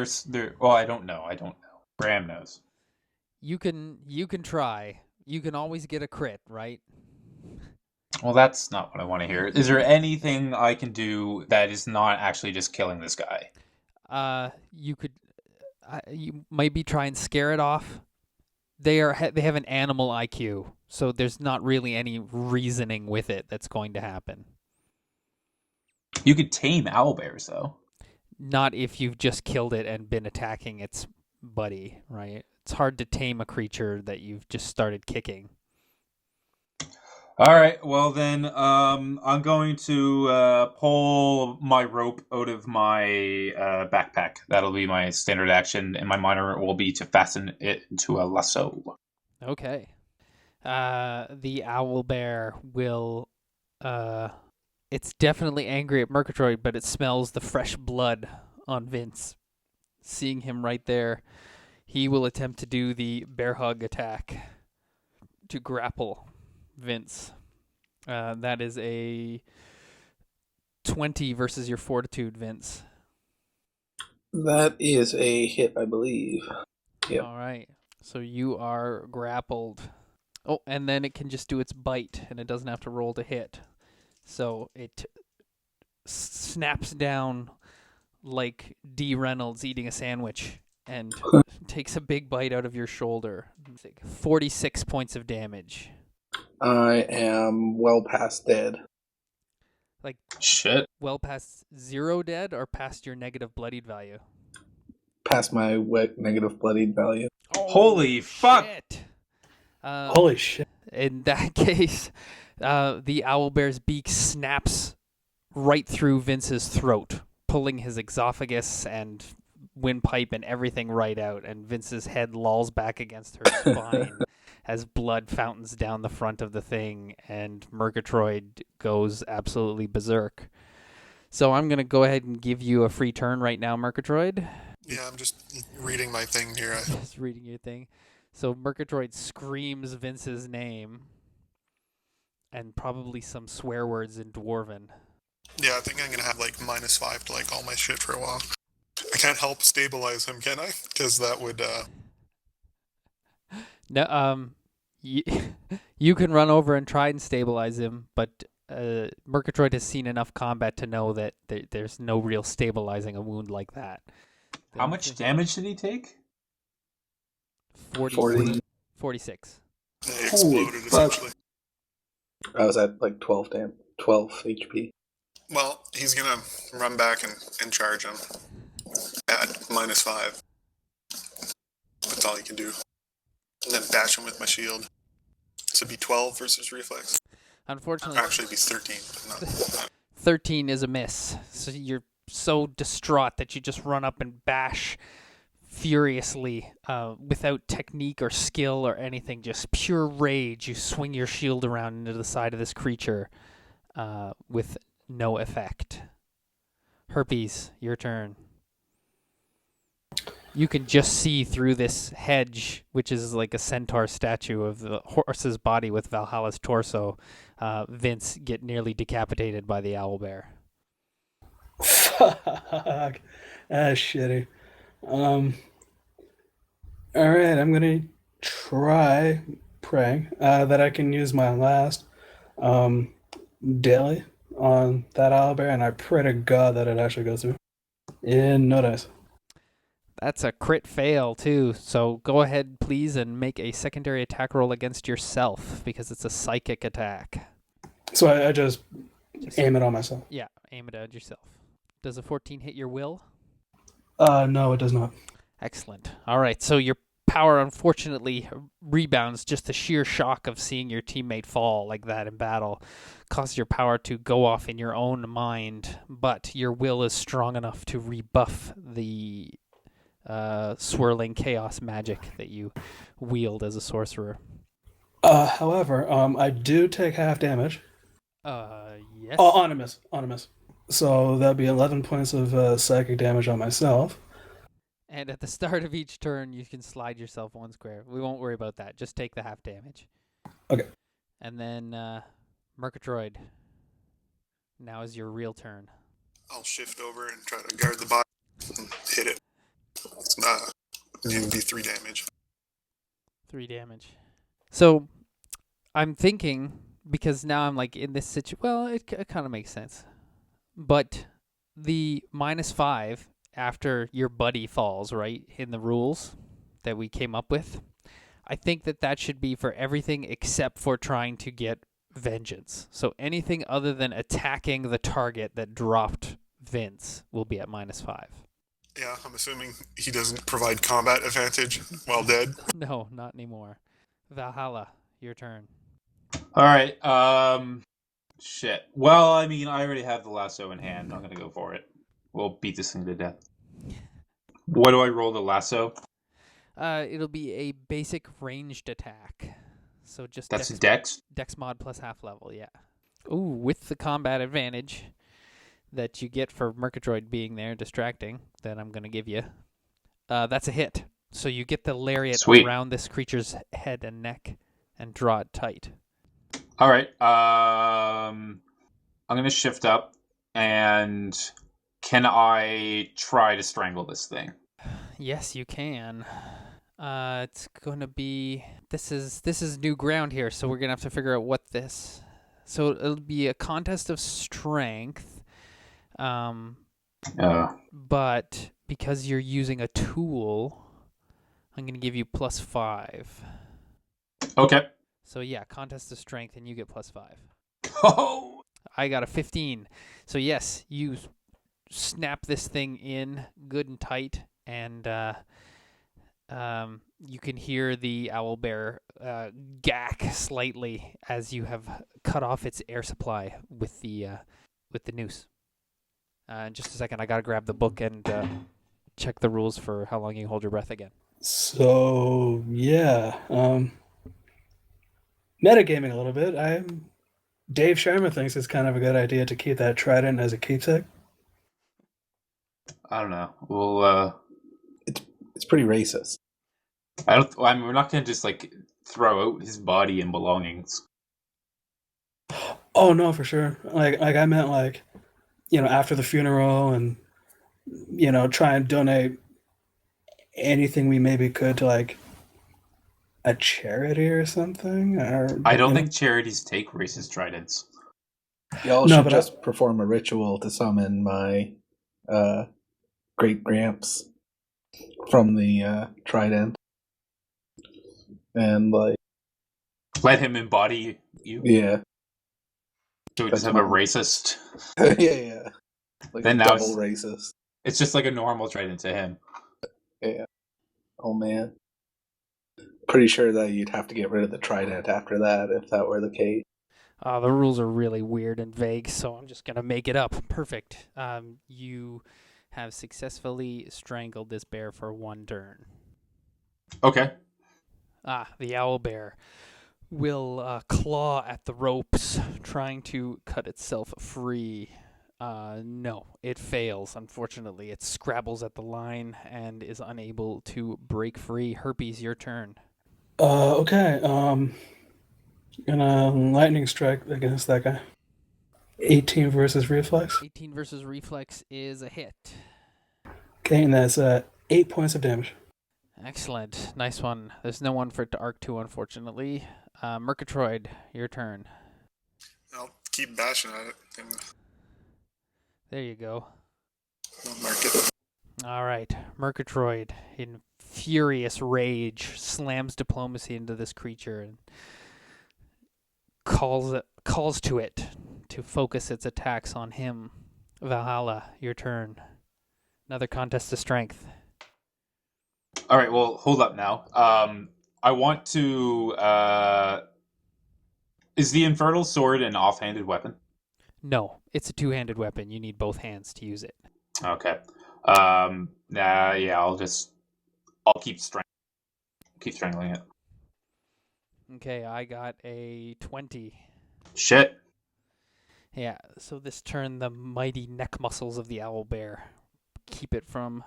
well, I don't know. Graham knows. You can try. You can always get a crit, right? Well, that's not what I want to hear. Is there anything I can do that is not actually just killing this guy? You could you maybe try and scare it off. They have an animal IQ, so there's not really any reasoning with it that's going to happen. You could tame owlbears, though. Not if you've just killed it and been attacking its buddy, right? It's hard to tame a creature that you've just started kicking. All right, well then, I'm going to pull my rope out of my backpack. That'll be my standard action, and my minor will be to fasten it into a lasso. Okay. The owlbear will... it's definitely angry at Merkatroid, but it smells the fresh blood on Vince. Seeing him right there, he will attempt to do the bear hug attack to grapple Vince. That is a 20 versus your fortitude, Vince. That is a hit, I believe. Yep. All right. So you are grappled. Oh, and then it can just do its bite, and it doesn't have to roll to hit. So it snaps down like D. Reynolds eating a sandwich and takes a big bite out of your shoulder. 46 points of damage. I am well past dead. Like, shit. Well past 0 dead or past your negative bloodied value? Past my negative bloodied value. Oh, holy fuck! Shit. Holy shit. In that case, the owlbear's beak snaps right through Vince's throat, pulling his esophagus and windpipe and everything right out, and Vince's head lolls back against her spine as blood fountains down the front of the thing, and Merkatroid goes absolutely berserk. So I'm going to go ahead and give you a free turn right now, Merkatroid. Yeah, I'm just reading my thing here. Just reading your thing. So Merkatroid screams Vince's name and probably some swear words in Dwarven. Yeah, I think I'm going to have like -5 to like all my shit for a while. I can't help stabilize him, can I? Because that would... No, you can run over and try and stabilize him, but Merkatroid has seen enough combat to know that there's no real stabilizing a wound like that. How much damage did he take? 40. 46. He exploded, essentially. I was at like 12 HP. Well, he's going to run back and charge him at -5. That's all he can do. And then bash him with my shield. So it'd be 12 versus reflex. Unfortunately, Actually, it'd be 13. But not... 13 is a miss. So you're so distraught that you just run up and bash furiously without technique or skill or anything. Just pure rage. You swing your shield around into the side of this creature with no effect. Herpes, your turn. You can just see through this hedge, which is like a centaur statue of the horse's body with Valhalla's torso, Vince get nearly decapitated by the owlbear. Fuck. That's shitty. All right, I'm gonna try praying that I can use my last daily on that owlbear, and I pray to God that it actually goes through. In no dice. That's a crit fail, too. So go ahead, please, and make a secondary attack roll against yourself because it's a psychic attack. So I just aim it on myself. Yeah, aim it at yourself. Does a 14 hit your will? No, it does not. Excellent. All right, so your power unfortunately rebounds. Just the sheer shock of seeing your teammate fall like that in battle causes your power to go off in your own mind, but your will is strong enough to rebuff the swirling chaos magic that you wield as a sorcerer. However, I do take half damage. Yes. Oh, on a miss. So that'd be 11 points of psychic damage on myself. And at the start of each turn, you can slide yourself 1 square. We won't worry about that. Just take the half damage. Okay. And then, Merkatroid, now is your real turn. I'll shift over and try to guard the body and hit it. It's not. It would be 3 damage. 3 damage. So, I'm thinking, because now I'm like in this situation, well, it kind of makes sense. But the -5 after your buddy falls, right, in the rules that we came up with, I think that should be for everything except for trying to get vengeance. So anything other than attacking the target that dropped Vince will be at -5. Yeah, I'm assuming he doesn't provide combat advantage while dead. No, not anymore. Valhalla, your turn. All right. Shit. Well, I mean, I already have the lasso in hand. I'm gonna go for it. We'll beat this thing to death. What do I roll the lasso? It'll be a basic ranged attack. So just That's Dex? Dex mod plus half level, yeah. Ooh, with the combat advantage that you get for Merkatroid being there distracting that I'm going to give you. That's a hit. So you get the lariat Sweet. around this creature's head and neck and draw it tight. All right. I'm going to shift up, and can I try to strangle this thing? Yes, you can. It's going to be... This is new ground here, so we're going to have to figure out what this... So it'll be a contest of strength. But because you're using a tool, I'm going to give you +5. Okay. So yeah, contest of strength, and you get +5. Oh! I got a 15. So yes, you snap this thing in good and tight, and you can hear the owlbear gack slightly as you have cut off its air supply with the noose. In just a second, I gotta grab the book and check the rules for how long you hold your breath again. So yeah, metagaming a little bit. Dave Sharma thinks it's kind of a good idea to keep that trident as a keepsake. I don't know. Well, It's pretty racist. I mean, we're not gonna just like throw out his body and belongings. Oh no, for sure. Like I meant like, after the funeral, and try and donate anything we maybe could to like a charity or something. Or I don't think charities take racist tridents. Y'all No, should but just perform a ritual to summon my great gramps from the trident, and like Let him embody you. yeah, So we just have a racist. yeah, like Then a now double racist. It's just like a normal trident to him. Yeah. Oh man. Pretty sure that you'd have to get rid of the trident after that if that were the case. The rules are really weird and vague, so I'm just gonna make it up. Perfect. You have successfully strangled this bear for 1 turn. Okay. The owlbear will claw at the ropes, trying to cut itself free. No, it fails, unfortunately. It scrabbles at the line and is unable to break free. Herpes, your turn. Okay. Gonna lightning strike against that guy. 18 versus reflex. 18 versus reflex is a hit. Okay, and that's 8 points of damage. Excellent. Nice one. There's no one for it to arc to, unfortunately. Merkatroid, your turn. I'll keep bashing at it and There you go. mark it. All right. Merkatroid, in furious rage, slams diplomacy into this creature and calls to it to focus its attacks on him. Valhalla, your turn. Another contest to strength. All right, well, hold up now. I want to... Is the Infernal Sword an offhanded weapon? No, it's a two-handed weapon. You need both hands to use it. Okay. Yeah, I'll keep strangling it. Okay, I got a 20. Shit. Yeah, so this turn the mighty neck muscles of the owlbear keep it from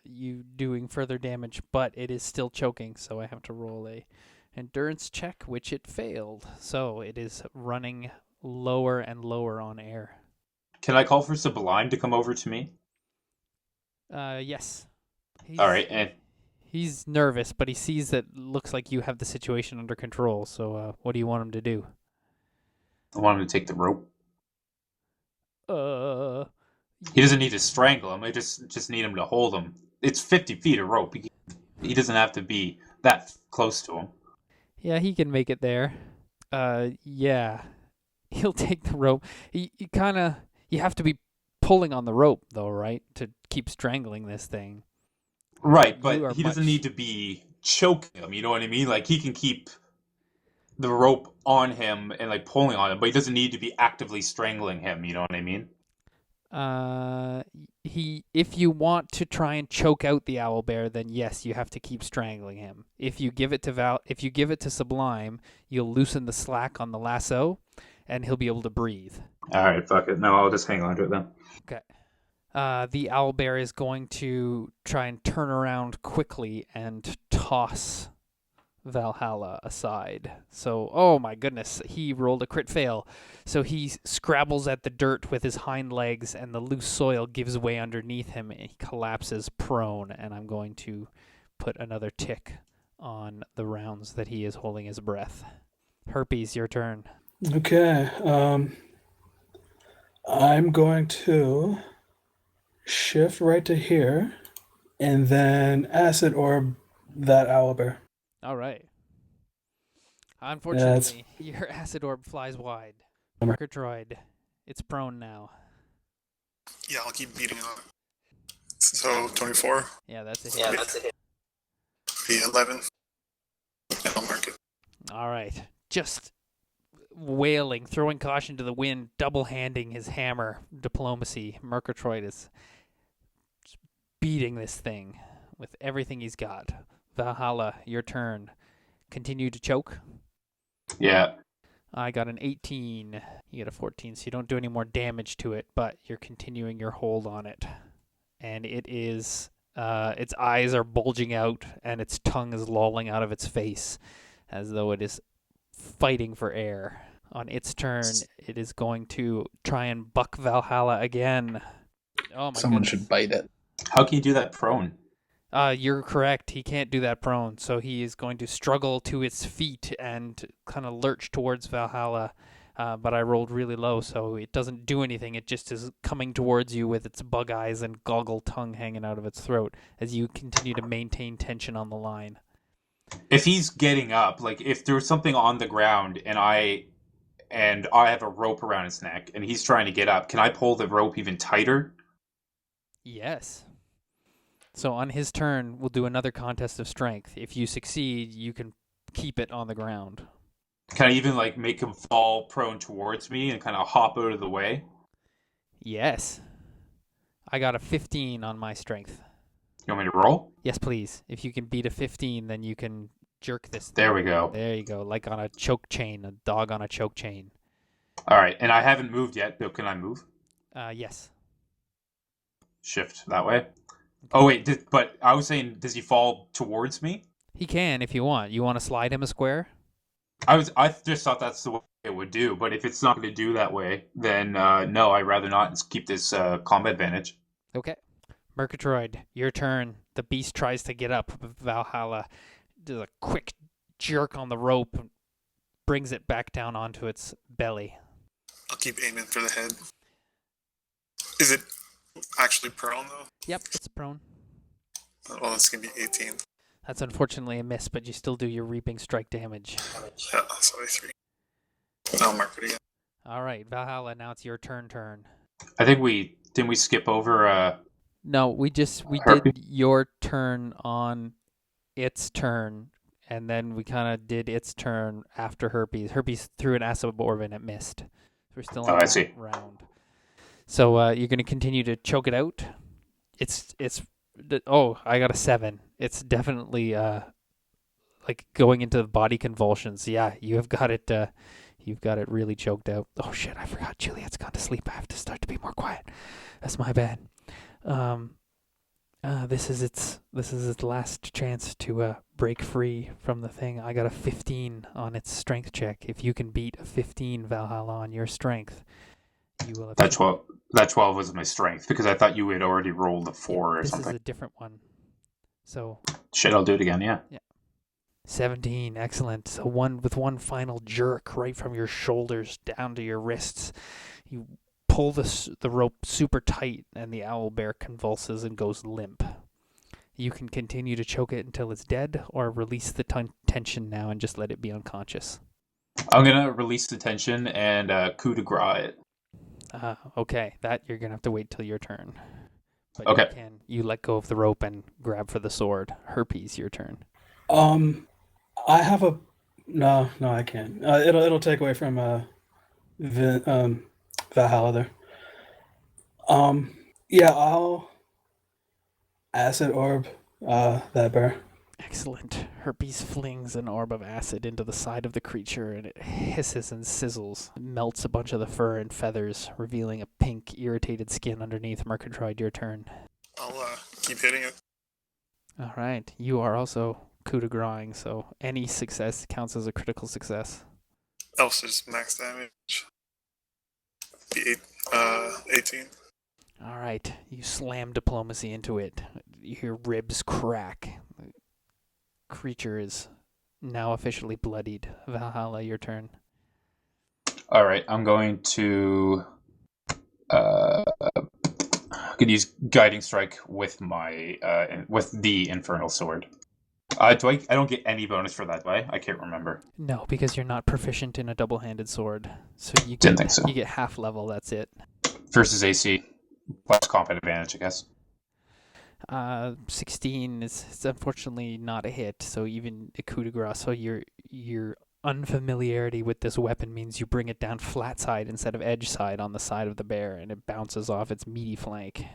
you doing further damage, but it is still choking, so I have to roll a endurance check, which it failed. So it is running lower and lower on air. Can I call for Sublime to come over to me? Yes. All right, and He's nervous, but he sees that looks like you have the situation under control, so what do you want him to do? I want him to take the rope. Uh, He doesn't need to strangle him. I just need him to hold him. It's 50 feet of rope. He doesn't have to be that close to him. Yeah, he can make it there. Yeah. He'll take the rope. You have to be pulling on the rope, though, right? To keep strangling this thing. Right, You but are he doesn't much- need to be choking him, you know what I mean? Like, he can keep the rope on him and, like, pulling on him, but he doesn't need to be actively strangling him, you know what I mean? If you want to try and choke out the owlbear, then yes, you have to keep strangling him. If you give it to Sublime, you'll loosen the slack on the lasso, and he'll be able to breathe. Alright, fuck it. No, I'll just hang on to it then. Okay. The owlbear is going to try and turn around quickly and toss Valhalla aside. So, oh my goodness, he rolled a crit fail. So he scrabbles at the dirt with his hind legs, and the loose soil gives way underneath him, and he collapses prone. And I'm going to put another tick on the rounds that he is holding his breath. Herpes, your turn. Okay. I'm going to shift right to here, and then acid orb that owlbear. All right. Unfortunately, your acid orb flies wide. Merkatroid, it's prone now. Yeah, I'll keep beating on it. So 24. Yeah, that's a hit. Be 11. And I'll mark it. All right. Just wailing, throwing caution to the wind, double-handing his hammer. Diplomacy. Merkatroid is beating this thing with everything he's got. Valhalla, your turn. Continue to choke. Yeah. I got an 18. You get a 14, so you don't do any more damage to it, but you're continuing your hold on it. And it is, its eyes are bulging out, and its tongue is lolling out of its face, as though it is fighting for air. On its turn, it is going to try and buck Valhalla again. Oh my Someone goodness. should bite it. How can you do that prone? You're correct. He can't do that prone, so he is going to struggle to its feet and kind of lurch towards Valhalla. But I rolled really low, so it doesn't do anything. It just is coming towards you with its bug eyes and goggle tongue hanging out of its throat as you continue to maintain tension on the line. If he's getting up, like, if there was something on the ground and I have a rope around his neck and he's trying to get up, can I pull the rope even tighter? Yes. So on his turn, we'll do another contest of strength. If you succeed, you can keep it on the ground. Can I even, like, make him fall prone towards me and kind of hop out of the way? Yes. I got a 15 on my strength. You want me to roll? Yes, please. If you can beat a 15, then you can jerk this thing. There we go. There you go. Like on a choke chain, a dog on a choke chain. All right, and I haven't moved yet, so can I move? Yes. Shift that way. Oh wait, but I was saying, does he fall towards me? He can if you want. You want to slide him a square? I just thought that's the way it would do. But if it's not going to do that way, then no, I'd rather not keep this combat advantage. Okay. Merkatroid, your turn. The beast tries to get up. Valhalla does a quick jerk on the rope and brings it back down onto its belly. I'll keep aiming for the head. Is it actually prone, though? Yep, it's prone. Well, it's going to be 18. That's unfortunately a miss, but you still do your reaping strike damage. Yeah, so 3. I'll mark it again. All right, Valhalla, now it's your turn. I think didn't we skip over No, we did your turn on its turn, and then we kind of did its turn after Herpes. Herpes threw an acid orb and it missed. So we're still on that round. So you're going to continue to choke it out. I got a 7. It's definitely like going into the body convulsions. Yeah, you've got it. You've got it really choked out. Oh shit! I forgot Juliet's gone to sleep. I have to start to be more quiet. That's my bad. This is its last chance to break free from the thing. I got a 15 on its strength check. If you can beat a 15, Valhalla, on your strength, you will have... That 12 was my strength, because I thought you had already rolled a 4 or something. This is a different one. So... Shit, I'll do it again, yeah. 17, excellent. So with one final jerk right from your shoulders down to your wrists, you pull the rope super tight, and the owlbear convulses and goes limp. You can continue to choke it until it's dead, or release the tension now and just let it be unconscious. I'm going to release the tension and coup de grace it. Okay, that you're going to have to wait till your turn. But okay. You let go of the rope and grab for the sword. Herpes, your turn. I have a... No, I can't. It'll take away from Valhalla there. Yeah, I'll acid orb that bear. Excellent. Herpes flings an orb of acid into the side of the creature, and it hisses and sizzles. It melts a bunch of the fur and feathers, revealing a pink, irritated skin underneath. Merkatroid, your turn. I'll keep hitting it. All right. You are also coup de grace, so any success counts as a critical success. Else is max damage. Be 18. All right. You slam diplomacy into it. You hear ribs crack. The creature is now officially bloodied. Valhalla, your turn. All right. I'm going to use guiding strike with my with the infernal sword. I don't get any bonus for that, do I? I can't remember. No, because you're not proficient in a double-handed sword. So Didn't think so. You get half level, that's it. Versus AC plus combat advantage, I guess. 16 is unfortunately not a hit, so even a coup de grace. So your unfamiliarity with this weapon means you bring it down flat side instead of edge side on the side of the bear, and it bounces off its meaty flank.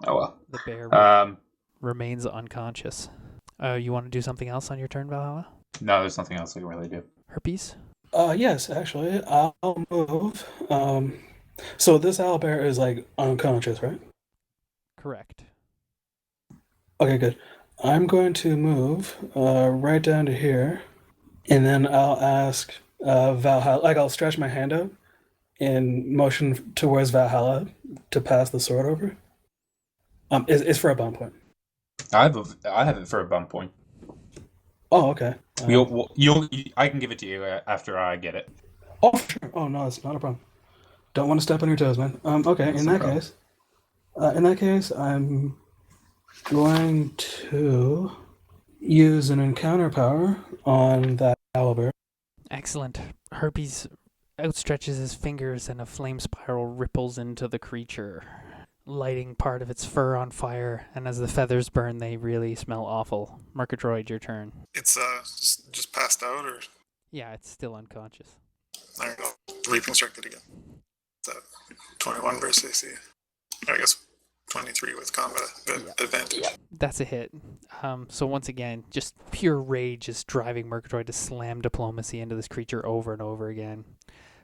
Oh well. The bear remains unconscious. You want to do something else on your turn, Valhalla? No, there's nothing else I can really do. Herpes? Yes, actually. I'll move. So this owlbear is like unconscious, right? Correct. Okay, good. I'm going to move right down to here, and then I'll ask Valhalla, like I'll stretch my hand out in motion towards Valhalla to pass the sword over. It's for a bump point. I have it for a bump point. Oh, okay. I can give it to you after I get it. Oh, sure. Oh no, it's not a problem. Don't want to step on your toes, man. Okay. In that case, I'm going to use an encounter power on that owlbear. Excellent. Herpes outstretches his fingers, and a flame spiral ripples into the creature, lighting part of its fur on fire, and as the feathers burn, they really smell awful. Merkatroid, your turn. It's just passed out, or? Yeah, it's still unconscious. There you go. Reaping strike it again. It's 21 versus AC. I guess 23 with combat advantage. Yeah. That's a hit. So once again, just pure rage is driving Merkatroid to slam diplomacy into this creature over and over again.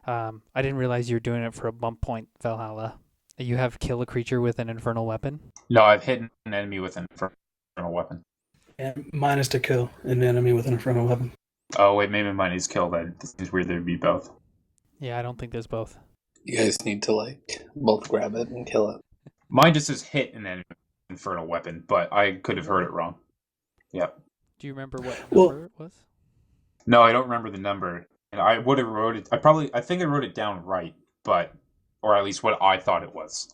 I didn't realize you were doing it for a bump point, Valhalla. You have kill a creature with an infernal weapon? No, I've hit an enemy with an infernal weapon. And mine is to kill an enemy with an infernal weapon. Oh, wait, maybe mine is kill then. This is where there'd be both. Yeah, I don't think there's both. You guys need to, both grab it and kill it. Mine just says hit an enemy with an infernal weapon, but I could have heard it wrong. Yep. Do you remember what Well- number it was? No, I don't remember the number. And I would have wrote it... I think I wrote it down right, but... Or at least what I thought it was.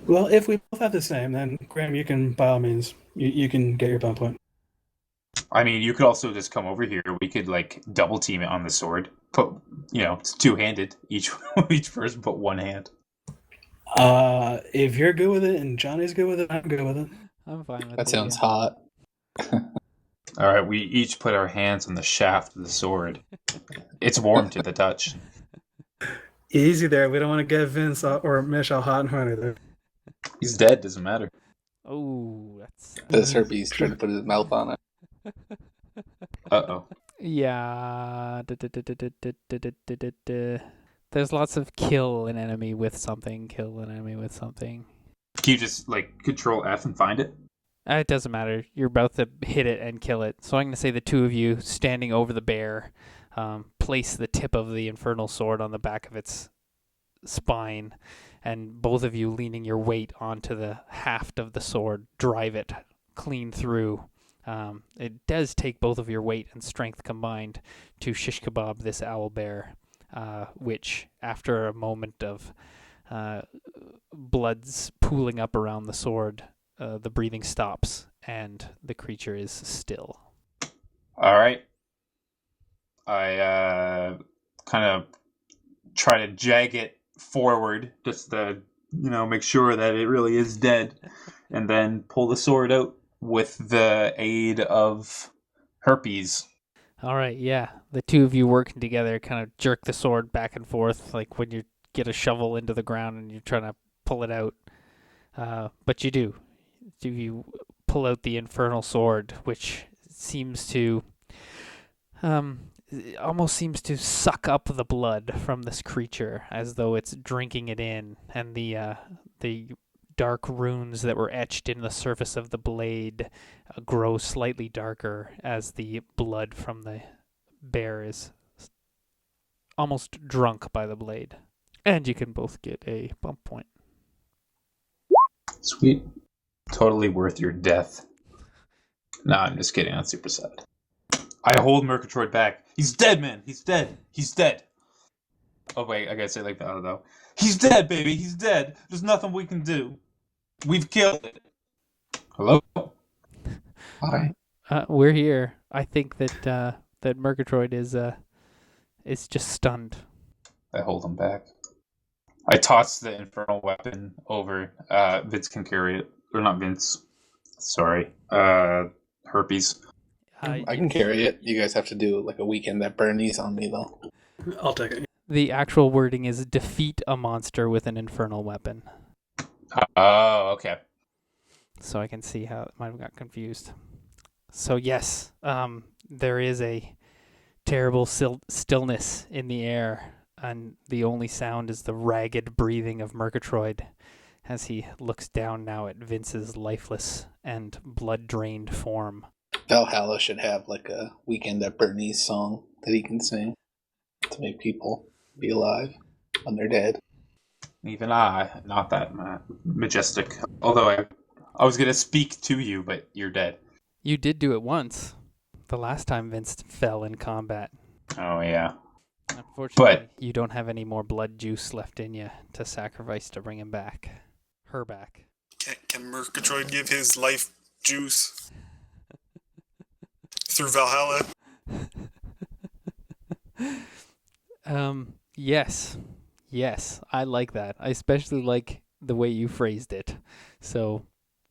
Well, if we both have the same, then Graham, you can, by all means, you can get your bump point. I mean, you could also just come over here. We could, double team it on the sword. Put, it's two-handed. Each person put one hand. If you're good with it and Johnny's good with it, I'm good with it. I'm fine with it. That sounds yeah. hot. All right, we each put our hands on the shaft of the sword. It's warm to the touch. Easy there. We don't want to get Vince or Mish all hot and horny there. He's dead, doesn't matter. Oh, that's... This herpes trying to put his mouth on it. Uh-oh. Yeah. There's lots of kill an enemy with something, kill an enemy with something. Can you just, Control F and find it? It doesn't matter. You're about to hit it and kill it. So I'm going to say the two of you standing over the bear, place the tip of the infernal sword on the back of its spine, and both of you leaning your weight onto the haft of the sword, drive it clean through. It does take both of your weight and strength combined to shish kebab this owl bear, which, after a moment of blood's pooling up around the sword, the breathing stops and the creature is still. All right. I kind of try to jag it forward just to, make sure that it really is dead, and then pull the sword out with the aid of herpes. All right, yeah. The two of you working together kind of jerk the sword back and forth, like when you get a shovel into the ground and you're trying to pull it out. But you do. You pull out the infernal sword, which seems to... almost seems to suck up the blood from this creature as though it's drinking it in, and the dark runes that were etched in the surface of the blade grow slightly darker as the blood from the bear is almost drunk by the blade. And you can both get a bump point. Sweet. Totally worth your death. Nah, I'm just kidding. I'm super sad. I hold Merkatroid back. He's dead, man. He's dead. He's dead. Oh, wait. I gotta say it like that, though. He's dead, baby. He's dead. There's nothing we can do. We've killed it. Hello? Hi. We're here. I think that that Merkatroid is just stunned. I hold him back. I toss the infernal weapon over. Vince can carry it. Or not Vince. Sorry. Herpes. I can carry it. You guys have to do a weekend at Bernie's on me, though. I'll take it. The actual wording is defeat a monster with an infernal weapon. Oh, okay. So I can see how it might have got confused. So yes, there is a terrible stillness in the air, and the only sound is the ragged breathing of Merkatroid as he looks down now at Vince's lifeless and blood-drained form. Valhalla should have a weekend at Bernie's song that he can sing to make people be alive when they're dead. Even I, not that majestic. Although I was gonna speak to you, but you're dead. You did do it once. The last time Vince fell in combat. Oh, yeah. Unfortunately, you don't have any more blood juice left in you to sacrifice to bring him back. Her back. Can Merkatroid give his life juice through Valhalla? Yes, I like that. I especially like the way you phrased it. So,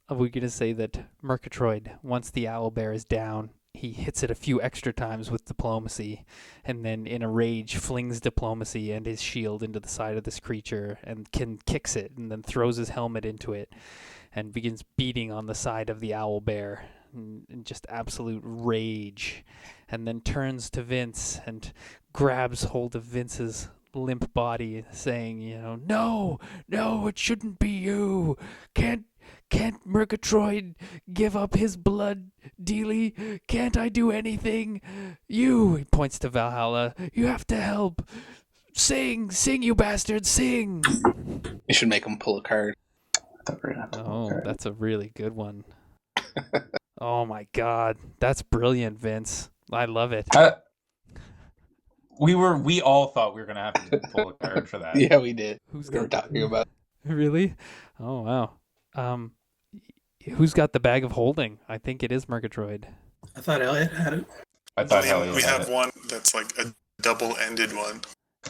are we going to say that Merkatroid, once the owlbear is down, he hits it a few extra times with diplomacy, and then in a rage flings diplomacy and his shield into the side of this creature, and kicks it, and then throws his helmet into it, and begins beating on the side of the owlbear in just absolute rage, and then turns to Vince and grabs hold of Vince's limp body saying, no, it shouldn't be you. Can't Merkatroid give up his blood, Dealey? Can't I do anything? He points to Valhalla. You have to help. Sing, you bastards, sing. You should make him pull a card. That's a really good one. Oh my God, that's brilliant, Vince. I love it. We all thought we were gonna have to pull a card for that. Yeah, we did. We were talking about. Really? Oh wow. Who's got the bag of holding? I think it is Merkatroid. I thought Elliot had it. I thought Elliot we had have it. one that's like a double-ended one.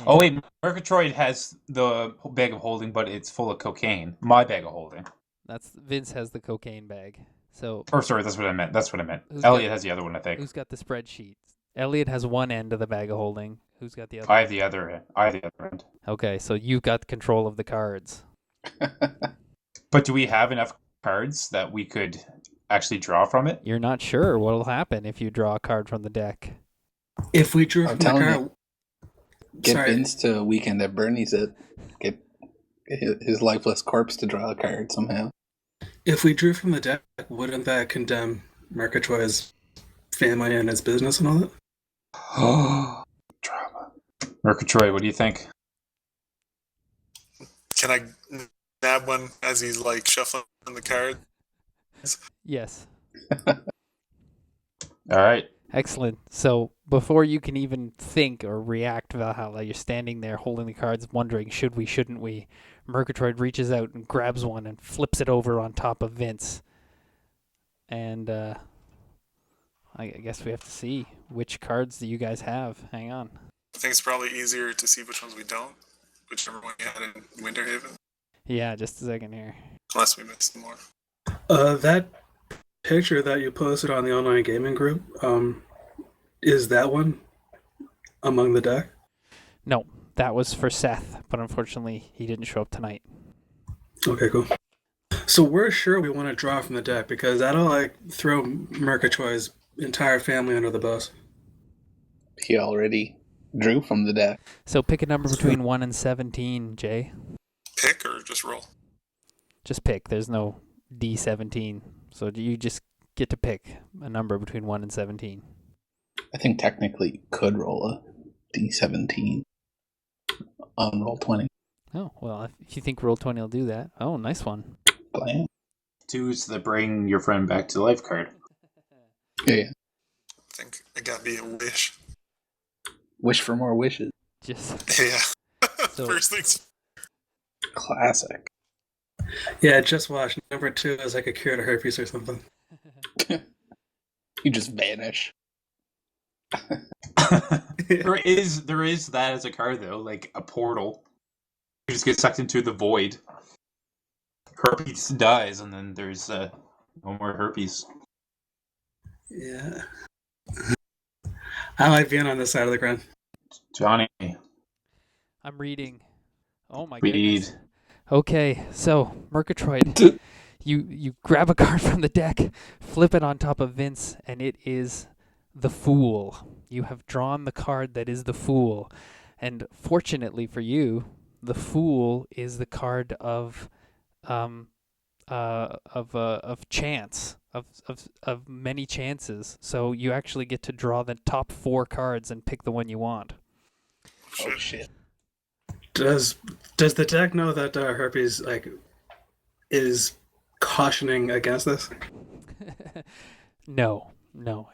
Oh wait, Merkatroid has the bag of holding, but it's full of cocaine. My bag of holding. Vince has the cocaine bag. So. Or sorry, that's what I meant. Elliot has the other one, I think. Who's got the spreadsheet? Elliot has one end of the bag of holding. Who's got the other? I have the other end. Okay, so you've got control of the cards. But do we have enough cards that we could actually draw from it? You're not sure what'll happen if you draw a card from the deck. If we drew from the card... Get Vince to Weekend at Bernie's it. Get his lifeless corpse to draw a card somehow. If we drew from the deck, wouldn't that condemn Merkatroid's family and his business and all that? Oh, drama. Merkatroid, what do you think? Can I nab one as he's like shuffling the card? Yes. All right. Excellent. So before you can even think or react, Valhalla, you're standing there holding the cards, wondering, should we, shouldn't we? Merkatroid reaches out and grabs one and flips it over on top of Vince. And I guess we have to see which cards do you guys have. Hang on. I think it's probably easier to see which ones we don't, whichever one we had in Winterhaven. Yeah, just a second here. Unless we missed some more. That picture that you posted on the online gaming group, is that one among the deck? No, that was for Seth, but unfortunately he didn't show up tonight. Okay, cool. So we're sure we want to draw from the deck because that'll throw Merkatroid's entire family under the bus. He already drew from the deck. So pick a number between 1 and 17, Jay. Pick or just roll? Just pick. There's no D17. So you just get to pick a number between 1 and 17. I think technically you could roll a D17 on roll 20. Oh, well, if you think roll 20 will do that. Oh, nice one. Blam. 2's the bring your friend back to life card. Yeah. I think it got to be a wish. Wish for more wishes. Just Yeah. So- First things. Classic. Yeah, just watch. Number 2 is like a cure to herpes or something. You just vanish. there is that as a card though, like a portal. You just get sucked into the void. Herpes dies, and then there's no more herpes. Yeah. I like being on this side of the ground. Johnny, I'm reading. Oh my read. goodness. Okay, so Merkatroid, you grab a card from the deck, flip it on top of Vince, and it is the Fool. You have drawn the card that is the Fool, and fortunately for you, the Fool is the card of chance, of many chances. So you actually get to draw the top 4 cards and pick the one you want. Oh shit. Does the deck know that herpes is cautioning against this? No.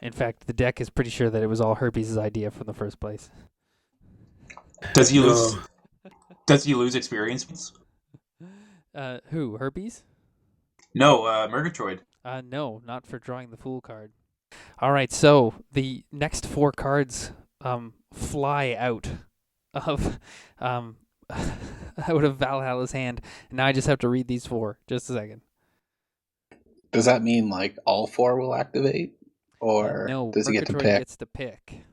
In fact, the deck is pretty sure that it was all Herpes' idea from the first place. Does he lose? Does he lose experience points? Who? Herpes? No, Merkatroid. No, not for drawing the Fool card. All right, so the next 4 cards fly out of out of Valhalla's hand. And now I just have to read these 4. Just a second. Does that mean all 4 will activate? Or no, does he get to Merkatroid pick? gets to pick.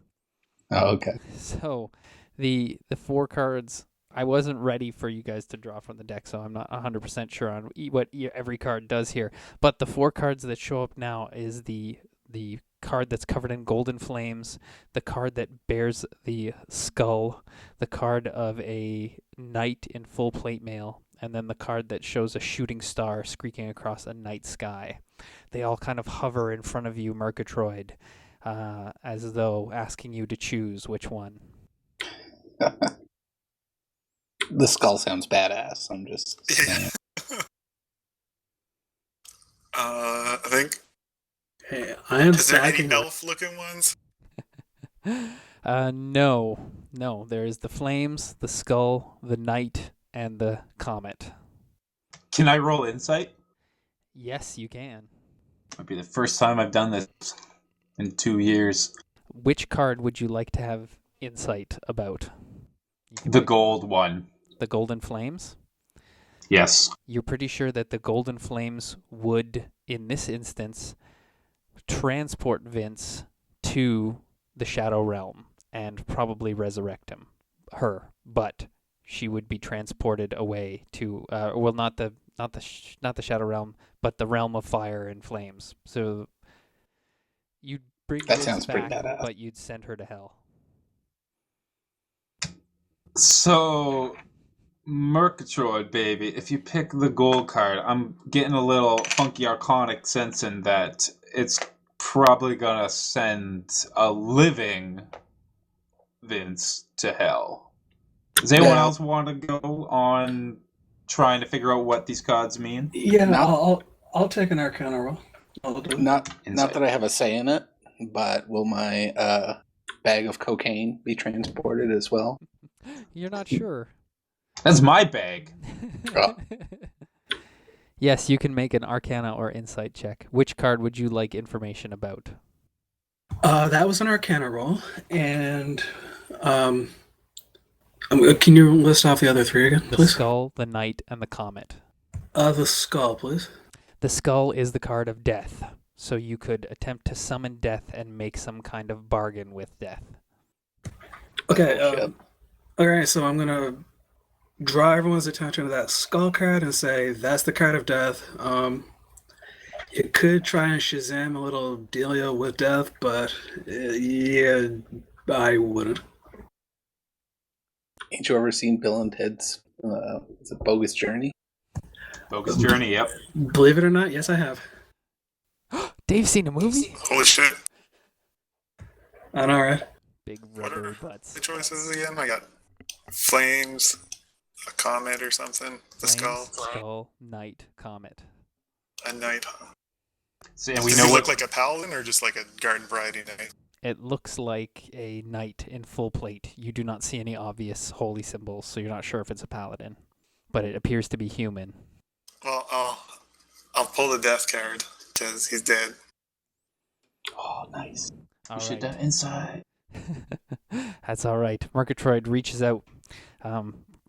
Oh, okay. So the 4 cards, I wasn't ready for you guys to draw from the deck, so I'm not 100% sure on what every card does here. But the 4 cards that show up now is the the card that's covered in golden flames, the card that bears the skull, the card of a knight in full plate mail, and then the card that shows a shooting star streaking across a night sky. They all kind of hover in front of you, Merkatroid, as though asking you to choose which one. The skull sounds badass. I'm just saying. I think. Hey, I am Is there any backing. elf-looking ones? No. There is the flames, the skull, the knight, and the comet. Can I roll insight? Yes, you can. Might be the first time I've done this in 2 years. Which card would you like to have insight about? The gold one. The golden flames? Yes. You're pretty sure that the golden flames would, in this instance, transport Vince to the Shadow Realm and probably resurrect her, but she would be transported away to not the Shadow Realm, but the realm of fire and flames. So you'd bring That Vince sounds pretty back, badass. but you'd send her to hell. So, Merkatroid, baby, if you pick the gold card, I'm getting a little funky arcanic sense in that it's probably gonna send a living Vince to hell. Does anyone else want to go on trying to figure out what these cards mean? Yeah, I'll take an Arcana roll. I'll do it. Not Insight. that I have a say in it, but will my bag of cocaine be transported as well? You're not sure. That's my bag. Oh. Yes, you can make an Arcana or Insight check. Which card would you like information about? That was an Arcana roll, and can you list off the other three again, The please? skull, the knight, and the comet. The skull, please. The skull is the card of death, so you could attempt to summon death and make some kind of bargain with death. Okay. Shit. Okay, so I'm gonna draw everyone's attention to that skull card and say that's the card of death. You could try and Shazam a little dealio with death, but yeah, I wouldn't. Ain't you ever seen Bill and Ted's is it Bogus Journey? Bogus Journey, yep. Believe it or not, yes, I have. Dave's seen a movie? Holy shit. I know, right? Big What rubbery are butts. the choices again? I got flames, a comet or something, the Flames, skull, skull, knight, comet. a knight. Huh? So, and we Does know he what look like a paladin or just like a garden variety knight? It looks like a knight in full plate. You do not see any obvious holy symbols, so you're not sure if it's a paladin. But it appears to be human. Well, I'll pull the death card because he's dead. Oh, nice. All we should right. have insight. That's all right. Merkatroid reaches out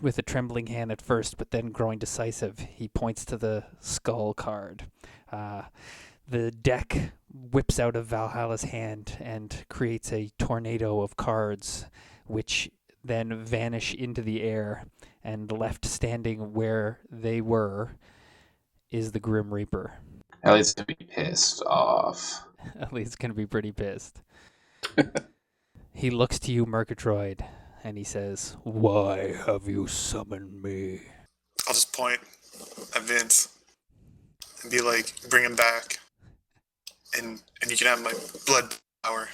with a trembling hand at first, but then growing decisive. He points to the skull card. The deck whips out of Valhalla's hand and creates a tornado of cards, which then vanish into the air, and left standing where they were is the Grim Reaper. Elliott's gonna be pissed off. Elliott's going to be pretty pissed. He looks to you, Merkatroid, and he says, "Why have you summoned me?" I'll just point at Vince and be like, bring him back. And you can have my blood power.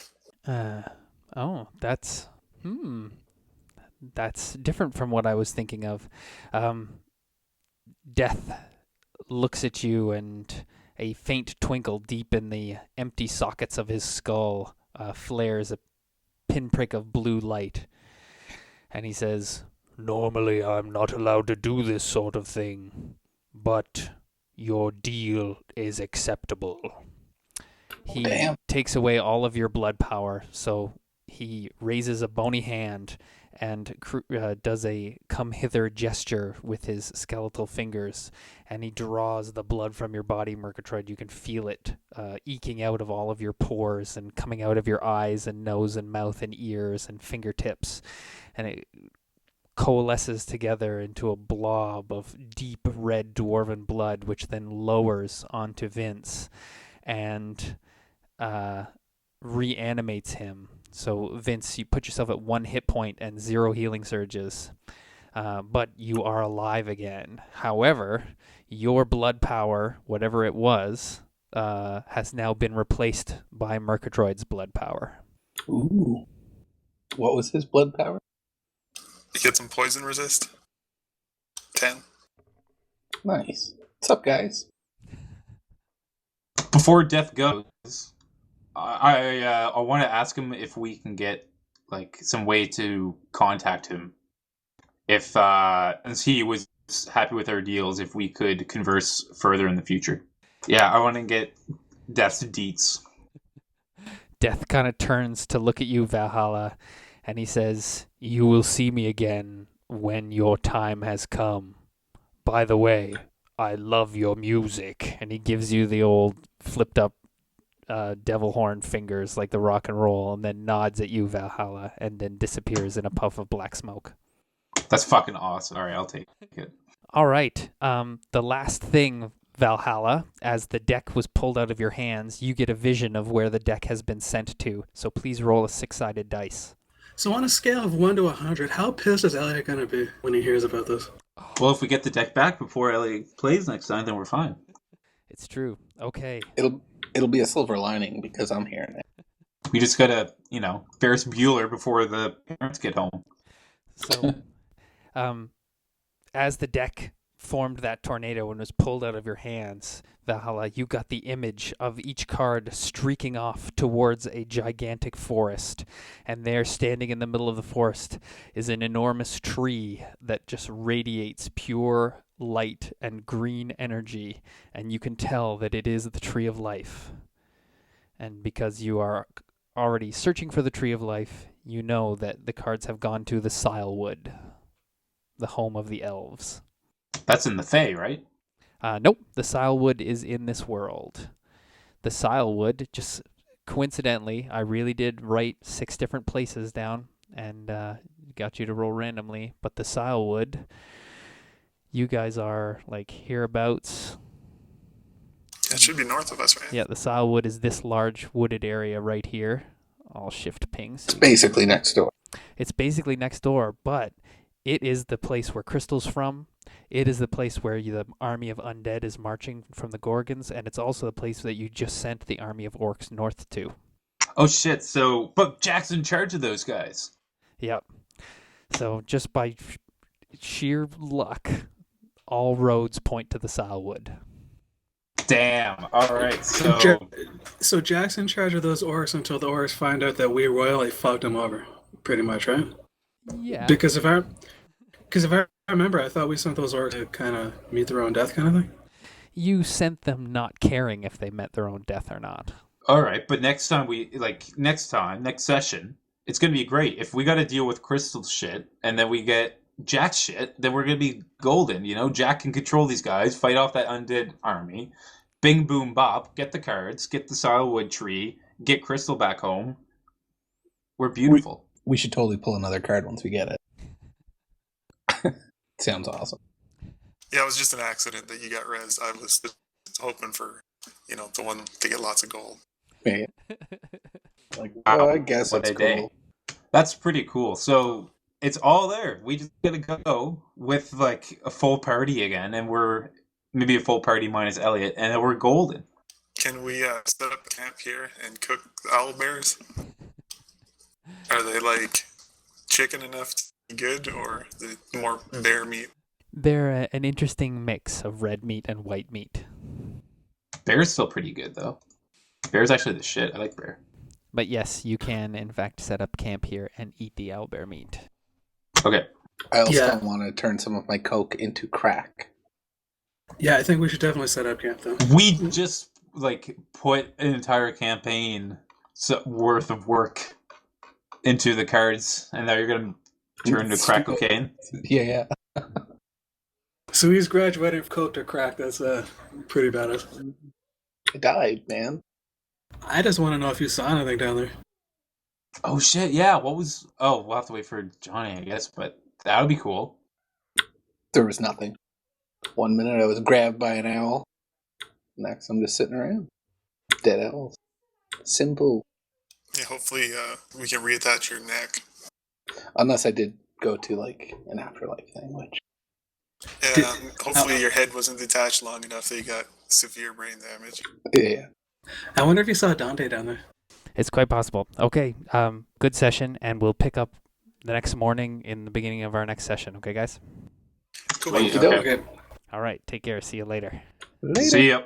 That's different from what I was thinking of. Death looks at you, and a faint twinkle deep in the empty sockets of his skull flares a pinprick of blue light. And he says, "Normally I'm not allowed to do this sort of thing, but your deal is acceptable." He Damn. takes away all of your blood power, so he raises a bony hand and does a come hither gesture with his skeletal fingers, and he draws the blood from your body, Merkatroid. You can feel it eking out of all of your pores and coming out of your eyes and nose and mouth and ears and fingertips, and it coalesces together into a blob of deep red dwarven blood, which then lowers onto Vince, and reanimates him. So Vince, you put yourself at 1 hit point and 0 healing surges, but you are alive again. However, your blood power, whatever it was, has now been replaced by Merkatroid's blood power. Ooh. What was his blood power? You get some poison resist. 10. Nice. What's up, guys? Before Death goes, I want to ask him if we can get like some way to contact him. If as he was happy with our deals, if we could converse further in the future. Yeah, I want to get Death's deets. Death kind of turns to look at you, Valhalla, and he says, "You will see me again when your time has come. By the way, I love your music." And he gives you the old flipped up devil horn fingers like the rock and roll, and then nods at you, Valhalla, and then disappears in a puff of black smoke. That's fucking awesome. All right, I'll take it. All right. The last thing, Valhalla, as the deck was pulled out of your hands, you get a vision of where the deck has been sent to. So please roll a 6-sided dice. So on a scale of 1 to 100, how pissed is Elliot going to be when he hears about this? Well, if we get the deck back before Ellie plays next time, then we're fine. It's true. Okay. It'll be a silver lining because I'm hearing it. We just gotta, Ferris Bueller before the parents get home. So, as the deck formed that tornado and was pulled out of your hands, Valhalla, you got the image of each card streaking off towards a gigantic forest. And there, standing in the middle of the forest, is an enormous tree that just radiates pure light and green energy. And you can tell that it is the Tree of Life. And because you are already searching for the Tree of Life, you know that the cards have gone to the Silewood, the home of the elves. That's in the Fae, right? Nope, the Silewood is in this world. The Silewood, just coincidentally, I really did write 6 different places down and got you to roll randomly. But the Silewood, you guys are like hereabouts. It should be north of us, right? Yeah, the Silewood is this large wooded area right here. I'll shift pings. It's basically next door. It's basically next door, but it is the place where Crystal's from. It is the place where the army of undead is marching from the Gorgons, and it's also the place that you just sent the army of orcs north to. Oh shit, but Jack's in charge of those guys. Yep. So just by sheer luck, all roads point to the Silewood. Damn. All right. So Jack's in charge of those orcs until the orcs find out that we royally fucked them over, pretty much, right? Yeah. Because if I remember, I thought we sent those orcs to kind of meet their own death, kind of thing. You sent them not caring if they met their own death or not. All right, but next session, it's gonna be great. If we got to deal with Crystal's shit and then we get Jack's shit, then we're gonna be golden. Jack can control these guys, fight off that undead army. Bing, boom, bop. Get the cards. Get the Silewood tree. Get Crystal back home. We're beautiful. We should totally pull another card once we get it. Sounds awesome. Yeah, it was just an accident that you got res. I was just hoping for, the one to get lots of gold. Yeah. I guess what that's a day. cool. That's pretty cool. So it's all there. We just gotta go with like a full party again, and we're maybe a full party minus Elliot, and then we're golden. Can we set up a camp here and cook the owlbears? Are they like chicken enough to be good, or is it more bear meat? They're an interesting mix of red meat and white meat. Bear's still pretty good, though. Bear's actually the shit. I like bear. But yes, you can, in fact, set up camp here and eat the owlbear meat. Okay. I also want to turn some of my coke into crack. Yeah, I think we should definitely set up camp, though. We just, put an entire campaign worth of work into the cards, and now you're going to turn to crack cocaine? Yeah. So he's graduating from coke to crack. That's pretty badass. I died, man. I just want to know if you saw anything down there. Oh, shit, yeah. What was... Oh, we'll have to wait for Johnny, I guess, but that would be cool. There was nothing. 1 minute I was grabbed by an owl. Next I'm just sitting around. Dead owls. Simple. Yeah, hopefully we can reattach your neck. Unless I did go to like an afterlife thing, which Yeah, hopefully your head wasn't detached long enough that you got severe brain damage. yeah. I wonder if you saw Dante down there. It's quite possible. Okay, good session, and we'll pick up the next morning in the beginning of our next session. Okay, guys? Cool. Wait, Okey-doke. okay. Okay. All right, take care. See you later. Later. See ya.